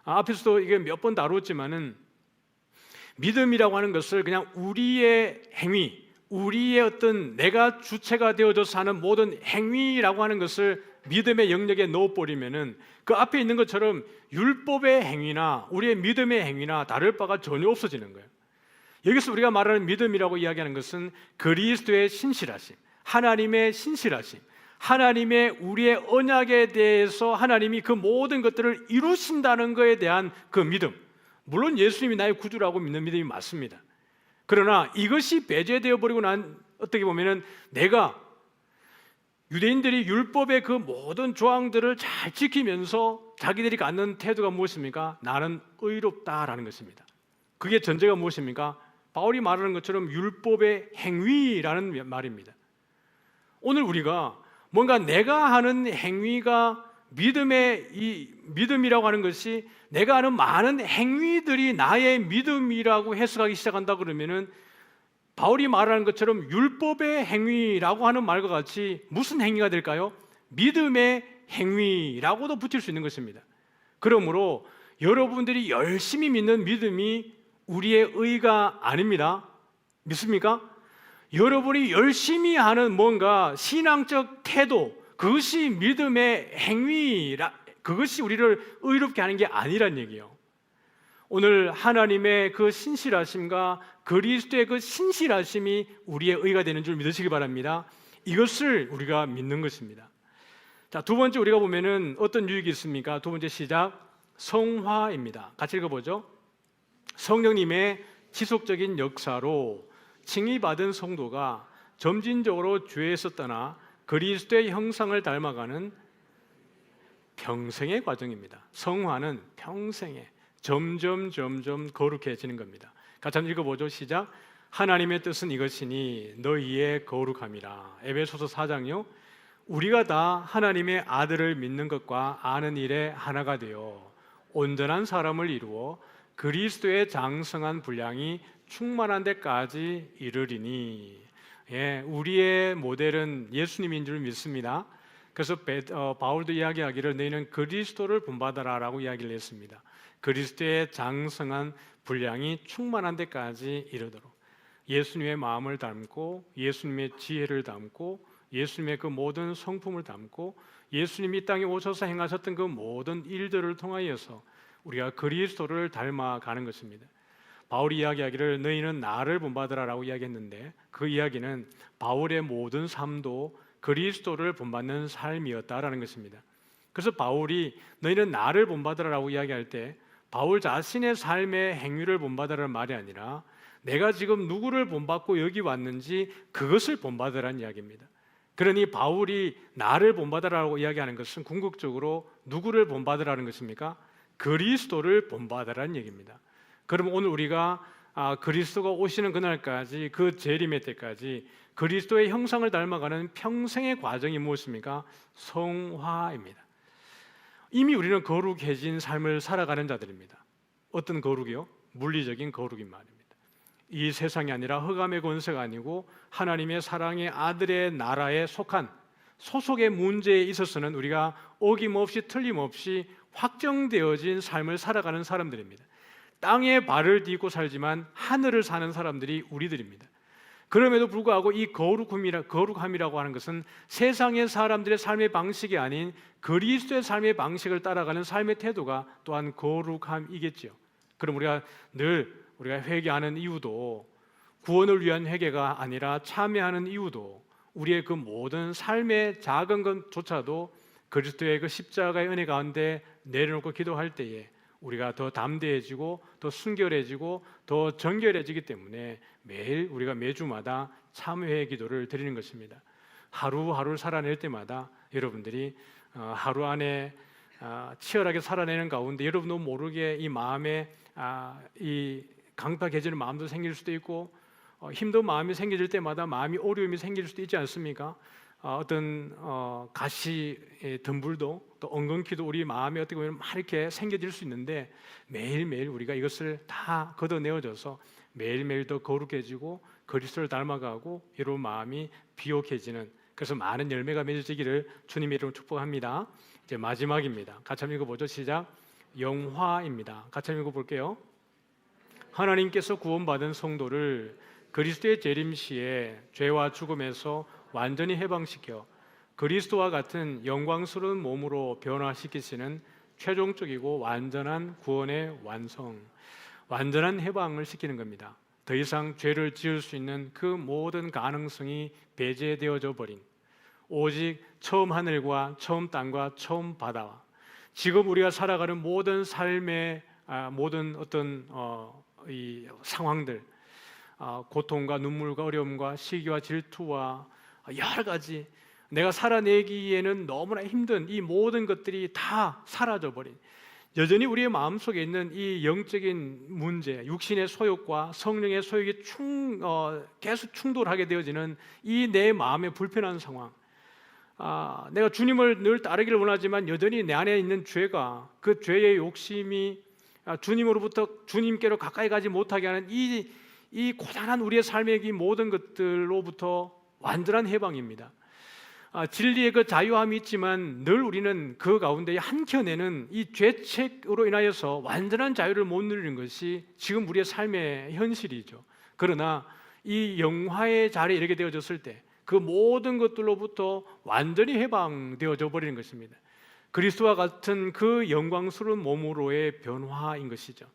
[SPEAKER 3] 앞에서도 이게 몇 번 다뤘지만은 믿음이라고 하는 것을 그냥 우리의 행위, 우리의 어떤 내가 주체가 되어져서 하는 모든 행위라고 하는 것을 믿음의 영역에 넣어버리면은 그 앞에 있는 것처럼 율법의 행위나 우리의 믿음의 행위나 다를 바가 전혀 없어지는 거예요. 여기서 우리가 말하는 믿음이라고 이야기하는 것은 그리스도의 신실하심, 하나님의 신실하심, 하나님의 우리의 언약에 대해서 하나님이 그 모든 것들을 이루신다는 것에 대한 그 믿음. 물론 예수님이 나의 구주라고 믿는 믿음이 맞습니다. 그러나 이것이 배제되어 버리고 난 어떻게 보면은 내가 유대인들이 율법의 그 모든 조항들을 잘 지키면서 자기들이 갖는 태도가 무엇입니까? 나는 의롭다라는 것입니다. 그게 전제가 무엇입니까? 바울이 말하는 것처럼 율법의 행위라는 말입니다. 오늘 우리가 뭔가 내가 하는 행위가 이 믿음이라고 하는 것이 내가 하는 많은 행위들이 나의 믿음이라고 해석하기 시작한다 그러면은 바울이 말하는 것처럼 율법의 행위라고 하는 말과 같이 무슨 행위가 될까요? 믿음의 행위라고도 붙일 수 있는 것입니다. 그러므로 여러분들이 열심히 믿는 믿음이 우리의 의가 아닙니다. 믿습니까? 여러분이 열심히 하는 뭔가 신앙적 태도, 그것이 믿음의 행위라, 그것이 우리를 의롭게 하는 게 아니란 얘기예요. 오늘 하나님의 그 신실하심과 그리스도의 그 신실하심이 우리의 의가 되는 줄 믿으시기 바랍니다. 이것을 우리가 믿는 것입니다. 자, 두 번째 우리가 보면은 어떤 유익이 있습니까? 두 번째 시작, 성화입니다. 같이 읽어보죠. 성령님의 지속적인 역사로 칭의받은 성도가 점진적으로 죄에서 떠나 그리스도의 형상을 닮아가는 평생의 과정입니다. 성화는 평생에 점점 거룩해지는 겁니다. 같이 한번 읽어보죠. 시작. 하나님의 뜻은 이것이니 너희의 거룩함이라. 에베소서 4장요. 우리가 다 하나님의 아들을 믿는 것과 아는 일에 하나가 되어 온전한 사람을 이루어 그리스도의 장성한 분량이 충만한 데까지 이르리니. 예, 우리의 모델은 예수님인 줄 믿습니다. 그래서 바울도 이야기하기를 너희는 그리스도를 본받아라라고 이야기를 했습니다. 그리스도의 장성한 분량이 충만한 데까지 이르도록 예수님의 마음을 담고 예수님의 지혜를 담고 예수님의 그 모든 성품을 담고 예수님이 이 땅에 오셔서 행하셨던 그 모든 일들을 통하여서 우리가 그리스도를 닮아가는 것입니다. 바울이 이야기하기를 너희는 나를 본받으라라고 이야기했는데 그 이야기는 바울의 모든 삶도 그리스도를 본받는 삶이었다라는 것입니다. 그래서 바울이 너희는 나를 본받으라라고 이야기할 때 바울 자신의 삶의 행위를 본받으라는 말이 아니라 내가 지금 누구를 본받고 여기 왔는지 그것을 본받으라는 이야기입니다. 그러니 바울이 나를 본받으라고 이야기하는 것은 궁극적으로 누구를 본받으라는 것입니까? 그리스도를 본받으라는 얘기입니다. 그럼 오늘 우리가 그리스도가 오시는 그날까지 그 재림의 때까지 그리스도의 형상을 닮아가는 평생의 과정이 무엇입니까? 성화입니다. 이미 우리는 거룩해진 삶을 살아가는 자들입니다. 어떤 거룩이요? 물리적인 거룩인 말입니다. 이 세상이 아니라 흑암의 권세가 아니고 하나님의 사랑의 아들의 나라에 속한 소속의 문제에 있어서는 우리가 어김없이 틀림없이 확정되어진 삶을 살아가는 사람들입니다. 땅에 발을 딛고 살지만 하늘을 사는 사람들이 우리들입니다. 그럼에도 불구하고 이 거룩함이라고 하는 것은 세상의 사람들의 삶의 방식이 아닌 그리스도의 삶의 방식을 따라가는 삶의 태도가 또한 거룩함이겠죠. 그럼 우리가 회개하는 이유도 구원을 위한 회개가 아니라 참여하는 이유도 우리의 그 모든 삶의 작은 것조차도 그리스도의 그 십자가의 은혜 가운데 내려놓고 기도할 때에 우리가 더 담대해지고 더 순결해지고 더 정결해지기 때문에 매일 우리가 매주마다 참회의 기도를 드리는 것입니다. 하루하루를 살아낼 때마다 여러분들이 하루 안에 치열하게 살아내는 가운데 여러분도 모르게 이 마음에 이 강팍해지는 마음도 생길 수도 있고 힘든 마음이 생길 때마다 마음이 어려움이 생길 수도 있지 않습니까? 어떤 가시 덤불도 또 엉겅퀴도 우리 마음에 어떻게 보면 막 이렇게 생겨질 수 있는데 매일매일 우리가 이것을 다 걷어내어줘서 매일매일 더 거룩해지고 그리스도를 닮아가고 여러분 마음이 비옥해지는, 그래서 많은 열매가 맺어지기를 주님의 이름으로 축복합니다. 이제 마지막입니다. 같이 한번 읽어보죠. 시작. 영화입니다. 같이 한번 읽어볼게요. 하나님께서 구원받은 성도를 그리스도의 재림시에 죄와 죽음에서 완전히 해방시켜 그리스도와 같은 영광스러운 몸으로 변화시키시는 최종적이고 완전한 구원의 완성, 완전한 해방을 시키는 겁니다. 더 이상 죄를 지을 수 있는 그 모든 가능성이 배제되어져 버린 오직 처음 하늘과 처음 땅과 처음 바다와 지금 우리가 살아가는 모든 삶의 모든 어떤 이 상황들, 고통과 눈물과 어려움과 시기와 질투와 여러 가지 내가 살아내기에는 너무나 힘든 이 모든 것들이 다 사라져버린, 여전히 우리의 마음속에 있는 이 영적인 문제, 육신의 소욕과 성령의 소욕이 계속 충돌하게 되어지는 이 내 마음의 불편한 상황, 내가 주님을 늘 따르기를 원하지만 여전히 내 안에 있는 죄가, 그 죄의 욕심이 주님으로부터 주님께로 가까이 가지 못하게 하는 이 고단한 우리의 삶의 이 모든 것들로부터 완전한 해방입니다. 진리의 그 자유함이 있지만 늘 우리는 그 가운데 한켠에는 이 죄책으로 인하여서 완전한 자유를 못 누리는 것이 지금 우리의 삶의 현실이죠. 그러나 이 영화의 자리에 이르게 되어졌을 때 그 모든 것들로부터 완전히 해방되어져 버리는 것입니다. 그리스도와 같은 그 영광스러운 몸으로의 변화인 것이죠.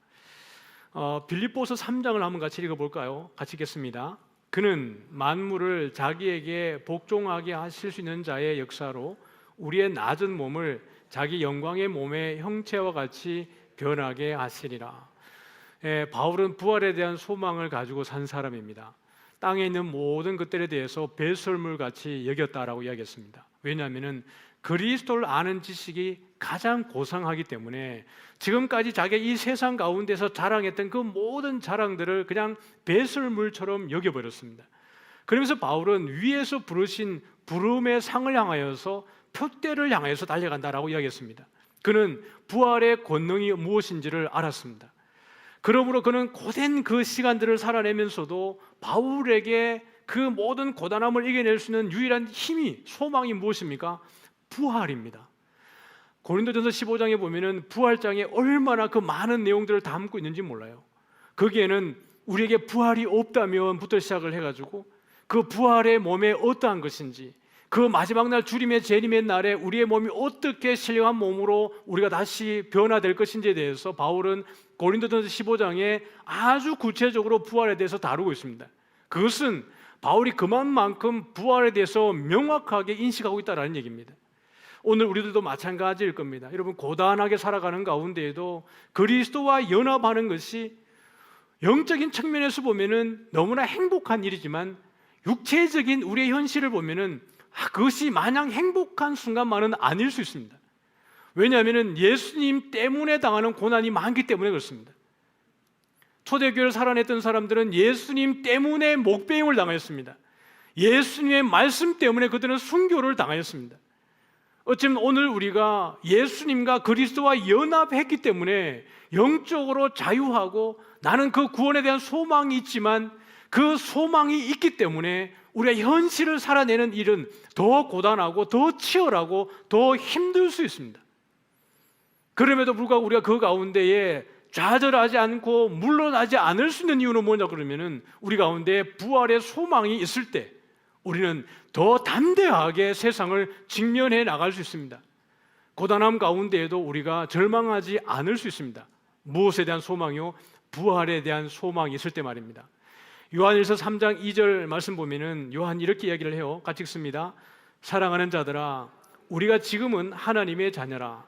[SPEAKER 3] 빌립보서 3장을 한번 같이 읽어볼까요? 같이 읽겠습니다. 그는 만물을 자기에게 복종하게 하실 수 있는 자의 역사로 우리의 낮은 몸을 자기 영광의 몸의 형체와 같이 변하게 하시리라. 바울은 부활에 대한 소망을 가지고 산 사람입니다. 땅에 있는 모든 것들에 대해서 배설물같이 여겼다라고 이야기했습니다. 왜냐하면 그리스도를 아는 지식이 가장 고상하기 때문에 지금까지 자기가 이 세상 가운데서 자랑했던 그 모든 자랑들을 그냥 배설물처럼 여겨버렸습니다. 그러면서 바울은 위에서 부르신 부름의 상을 향하여서 표대를 향해서 달려간다라고 이야기했습니다. 그는 부활의 권능이 무엇인지를 알았습니다. 그러므로 그는 고된 그 시간들을 살아내면서도 바울에게 그 모든 고단함을 이겨낼 수 있는 유일한 힘이, 소망이 무엇입니까? 부활입니다. 고린도전서 15장에 보면은 부활장에 얼마나 그 많은 내용들을 담고 있는지 몰라요. 거기에는 우리에게 부활이 없다면부터 시작을 해가지고 그 부활의 몸에 어떠한 것인지, 그 마지막 날 주님의 재림의 날에 우리의 몸이 어떻게 신령한 몸으로 우리가 다시 변화될 것인지에 대해서 바울은 고린도전서 15장에 아주 구체적으로 부활에 대해서 다루고 있습니다. 그것은 바울이 그만큼 부활에 대해서 명확하게 인식하고 있다는 얘기입니다. 오늘 우리들도 마찬가지일 겁니다. 여러분, 고단하게 살아가는 가운데에도 그리스도와 연합하는 것이 영적인 측면에서 보면은 너무나 행복한 일이지만 육체적인 우리의 현실을 보면은 그것이 마냥 행복한 순간만은 아닐 수 있습니다. 왜냐하면 예수님 때문에 당하는 고난이 많기 때문에 그렇습니다. 초대교회를 살아냈던 사람들은 예수님 때문에 목배임을 당하였습니다. 예수님의 말씀 때문에 그들은 순교를 당하였습니다. 어쩌면 오늘 우리가 예수님과 그리스도와 연합했기 때문에 영적으로 자유하고 나는 그 구원에 대한 소망이 있지만 그 소망이 있기 때문에 우리가 현실을 살아내는 일은 더 고단하고 더 치열하고 더 힘들 수 있습니다. 그럼에도 불구하고 우리가 그 가운데에 좌절하지 않고 물러나지 않을 수 있는 이유는 뭐냐 그러면은 우리 가운데 부활의 소망이 있을 때 우리는 더 담대하게 세상을 직면해 나갈 수 있습니다. 고단함 가운데에도 우리가 절망하지 않을 수 있습니다. 무엇에 대한 소망이요? 부활에 대한 소망이 있을 때 말입니다. 요한일서 3장 2절 말씀 보면은 요한이 이렇게 이야기를 해요. 같이 읽습니다. 사랑하는 자들아, 우리가 지금은 하나님의 자녀라.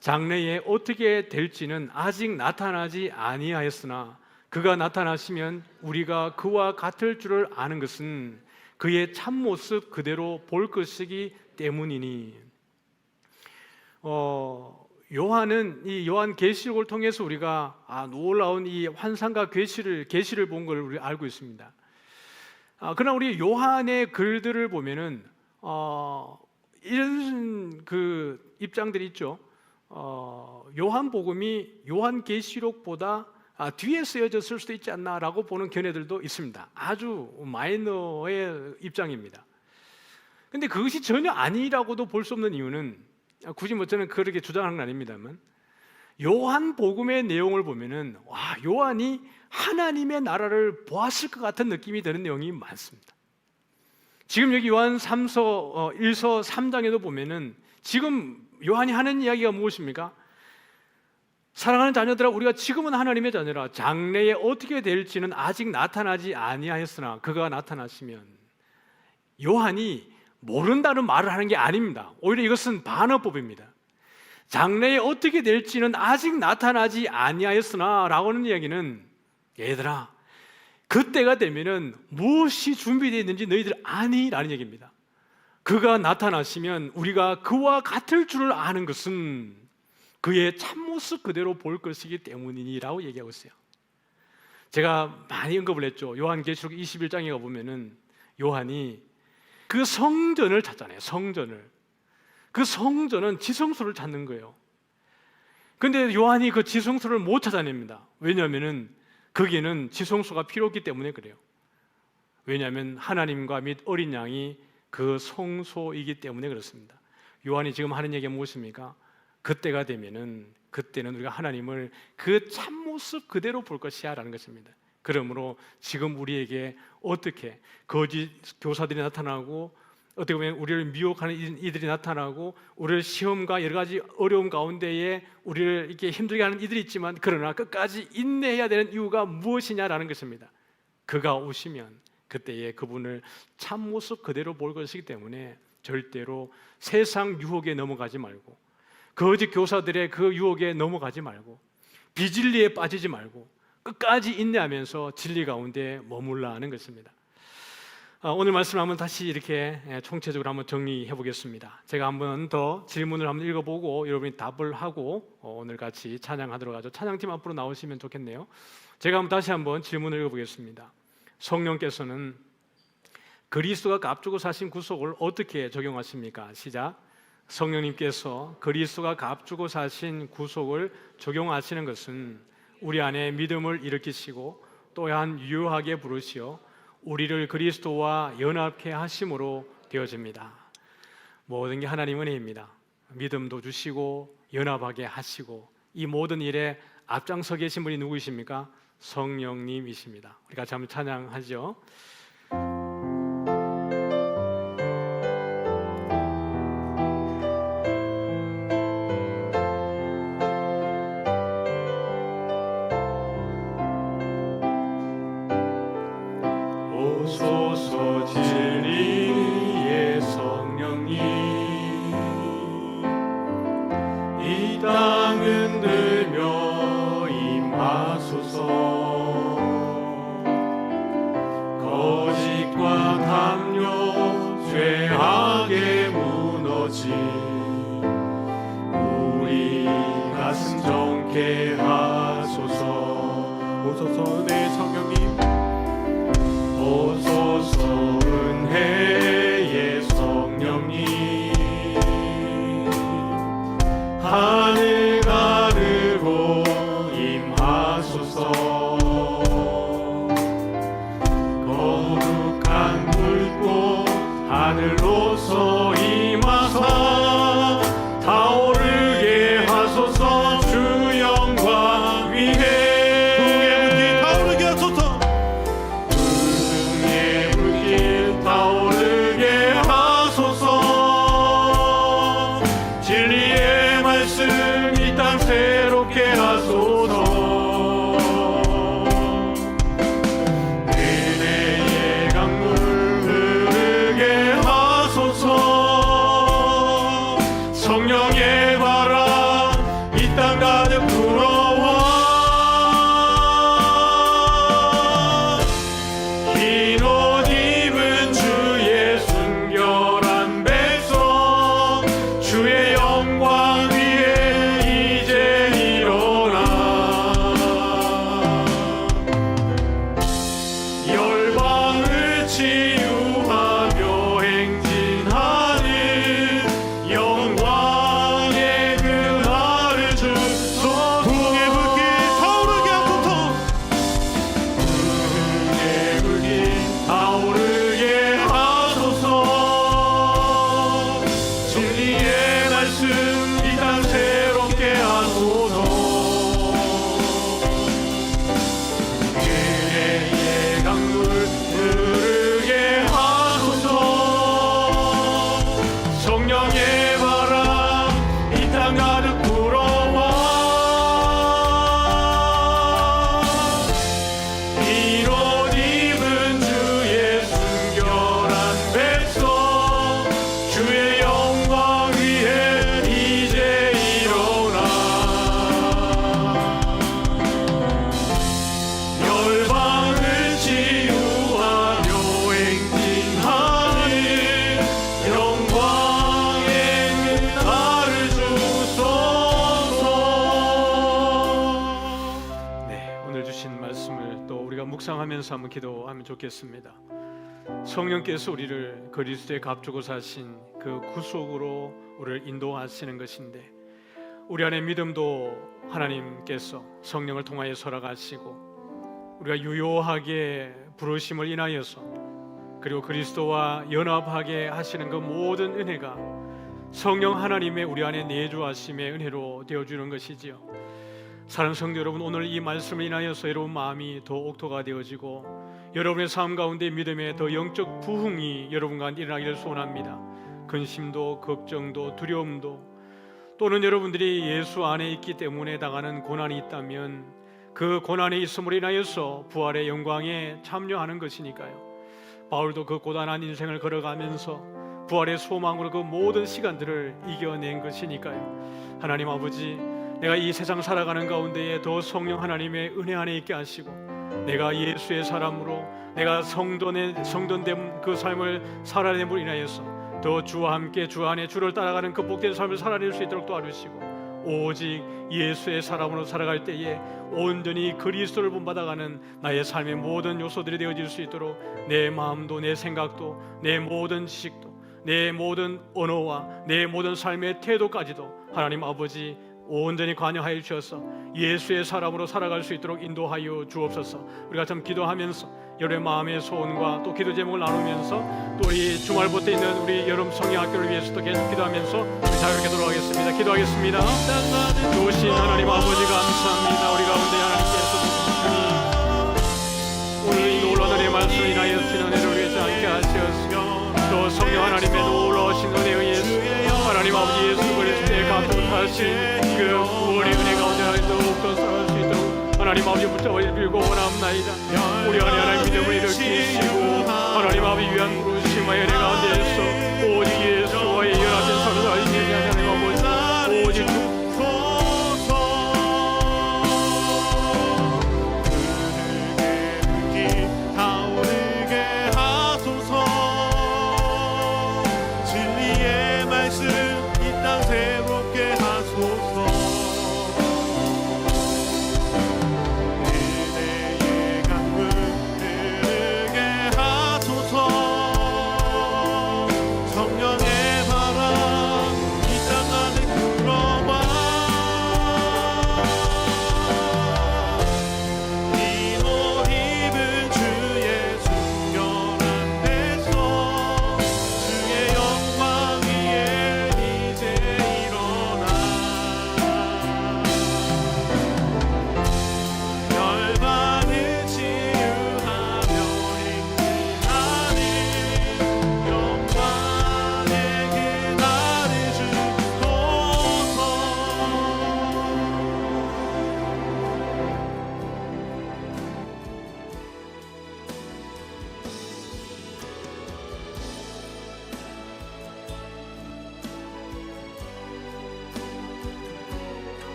[SPEAKER 3] 장래에 어떻게 될지는 아직 나타나지 아니하였으나 그가 나타나시면 우리가 그와 같을 줄을 아는 것은 그의 참모습 그대로 볼 것이기 때문이니. 요한은 이 요한 계시록을 통해서 우리가 놀라운 이 환상과 계시를 본 걸 우리 알고 있습니다. 그러나 우리 요한의 글들을 보면은 이런 그 입장들이 있죠. 요한복음이 요한계시록보다 뒤에 쓰여졌을 수도 있지 않나라고 보는 견해들도 있습니다. 아주 마이너의 입장입니다. 근데 그것이 전혀 아니라고도 볼 수 없는 이유는 굳이 저는 그렇게 주장하는 건 아닙니다만 요한복음의 내용을 보면은 요한이 하나님의 나라를 보았을 것 같은 느낌이 드는 내용이 많습니다. 지금 여기 요한 1서 3장에도 보면은 지금 요한이 하는 이야기가 무엇입니까? 사랑하는 자녀들아, 우리가 지금은 하나님의 자녀라. 장래에 어떻게 될지는 아직 나타나지 아니하였으나 그가 나타나시면. 요한이 모른다는 말을 하는 게 아닙니다. 오히려 이것은 반어법입니다. 장래에 어떻게 될지는 아직 나타나지 아니하였으나 라고 하는 이야기는 얘들아, 그때가 되면은 무엇이 준비되어 있는지 너희들 아니? 라는 얘기입니다. 그가 나타나시면 우리가 그와 같을 줄을 아는 것은 그의 참모습 그대로 볼 것이기 때문이니라고 얘기하고 있어요. 제가 많이 언급을 했죠. 요한계시록 21장에 가보면은 요한이 그 성전을 찾잖아요. 성전을. 그 성전은 지성소를 찾는 거예요. 근데 요한이 그 지성소를 못 찾아냅니다. 왜냐하면 거기에는 지성소가 필요 없기 때문에 그래요. 왜냐하면 하나님과 및 어린 양이 그 성소이기 때문에 그렇습니다. 요한이 지금 하는 얘기가 무엇입니까? 그때가 되면은, 그때는 우리가 하나님을 그 참모습 그대로 볼 것이야 라는 것입니다. 그러므로 지금 우리에게 어떻게 거짓 교사들이 나타나고, 어떻게 보면 우리를 미혹하는 이들이 나타나고, 우리를 시험과 여러 가지 어려움 가운데에 우리를 이렇게 힘들게 하는 이들이 있지만, 그러나 끝까지 인내해야 되는 이유가 무엇이냐라는 것입니다. 그가 오시면 그때에 그분을 참모습 그대로 볼 것이기 때문에 절대로 세상 유혹에 넘어가지 말고, 거짓 교사들의 그 유혹에 넘어가지 말고, 비진리에 빠지지 말고 끝까지 인내하면서 진리 가운데 머물라 하는 것입니다. 오늘 말씀을 한번 다시 이렇게 총체적으로 한번 정리해 보겠습니다. 제가 한번 더 질문을 한번 읽어보고 여러분이 답을 하고 오늘 같이 찬양하도록 하죠. 찬양팀 앞으로 나오시면 좋겠네요. 제가 다시 한번 질문을 읽어보겠습니다. 성령께서는 그리스도가 값주고 사신 구속을 어떻게 적용하십니까? 시작. 성령님께서 그리스도가 값주고 사신 구속을 적용하시는 것은 우리 안에 믿음을 일으키시고 또한 유효하게 부르시어 우리를 그리스도와 연합케 하심으로 되어집니다. 모든 게 하나님 은혜입니다. 믿음도 주시고 연합하게 하시고, 이 모든 일에 앞장서 계신 분이 누구이십니까? 성령님이십니다. 우리 같이 한번 찬양하죠.
[SPEAKER 2] 오소서 진리의 성령님, 이 땅 흔들며 임하소서. 거짓과 담요 죄악에 무너진 우리 가슴 정케 하소서.
[SPEAKER 1] 오소서 내 성령님,
[SPEAKER 2] 오소서 은혜의 성령님, 하늘 가르고 임하소서. 거룩한 불꽃 하늘로서 임하사 타오르게 하소서. 주 영광 위에
[SPEAKER 1] 타오르게 하소서.
[SPEAKER 2] 불의 불길 타오르게 하소서. 진리의 말씀 이 땅 새롭게 하소서. 은혜의 강물 흐르게 하소서. 성령의 바람 이 땅 가득 불어와. 흰 옷 입은 주의 순결한 백성, 주의 영광 위에 이제 일어나. 열방을 치유하며 행진하는 영광의 그날을 주소서.
[SPEAKER 1] 불의 불길 타오르게 하소서.
[SPEAKER 2] 불의 불길 타오르게 하소서. 진리의 말씀 이 땅 새롭게 하소서. 은혜의 강물 흐르게 하소서. 성령의 바람 이 땅 가득 불어와. 흰 옷 입은 주의 순결한 백성, 주의 영광 위에 이제 일어나. 열방을 치유하며 행진하는 영광의 그날을 주소서.
[SPEAKER 3] 네, 오늘 주신 말씀을 또 우리가 묵상하면서 한번 기도하면 좋겠습니다. 성령께서 우리를 그리스도의 값주고 사신 그 구속으로 우리를 인도하시는 것인데, 우리 안에 믿음도 하나님께서 성령을 통하여 설하시고 우리가 유효하게 부르심을 인하여서, 그리고 그리스도와 연합하게 하시는 그 모든 은혜가 성령 하나님의 우리 안에 내주하심의 은혜로 되어주는 것이지요. 사랑하는 성도 여러분, 오늘 이 말씀을 인하여서 여러분 마음이 더 옥토가 되어지고 여러분의 삶 가운데 믿음의 더 영적 부흥이 여러분과 일어나기를 소원합니다. 근심도 걱정도 두려움도, 또는 여러분들이 예수 안에 있기 때문에 당하는 고난이 있다면 그 고난에 있음으로 인하여서 부활의 영광에 참여하는 것이니까요. 바울도 그 고단한 인생을 걸어가면서 부활의 소망으로 그 모든 시간들을 이겨낸 것이니까요. 하나님 아버지, 내가 이 세상 살아가는 가운데에 더 성령 하나님의 은혜 안에 있게 하시고, 내가 예수의 사람으로 내가 성전된 그 삶을 살아냄으로 인하여서 더 주와 함께 주 안에 주를 따라가는 그 복된 삶을 살아낼 수 있도록 도와주시고, 오직 예수의 사람으로 살아갈 때에 온전히 그리스도를 본받아가는 나의 삶의 모든 요소들이 되어질 수 있도록 내 마음도 내 생각도 내 모든 지식도 내 모든 언어와 내 모든 삶의 태도까지도 하나님 아버지 온전히 관여하여 주셔서 예수의 사람으로 살아갈 수 있도록 인도하여 주옵소서. 우리가 참 기도하면서 여러분의 마음의 소원과 또 기도 제목을 나누면서 또 우리 주말부터 있는 우리 여름 성경학교를 위해서도 계속 기도하면서 우리 자유롭게 돌아가겠습니다. 기도하겠습니다. 좋으신 하나님 아버지 감사합니다. 우리 가운데 하나님께서 오늘 이 놀라운 내 말씀을 인하여 주신 은혜를 위해서 함께 하시옵소서. 또 성령 하나님의 놀라우신 은혜에 의해서 하나님 아버지 예수 그리스도의 감동하신 그 구원의 은혜 가운데 더욱더 살아갈 수 있도록 하나님 아버지 붙잡아 빌고 원합나이다. 우리 안에 하나님 믿음을 일으키시고 하나님 아버지 위한 부르심하여 내가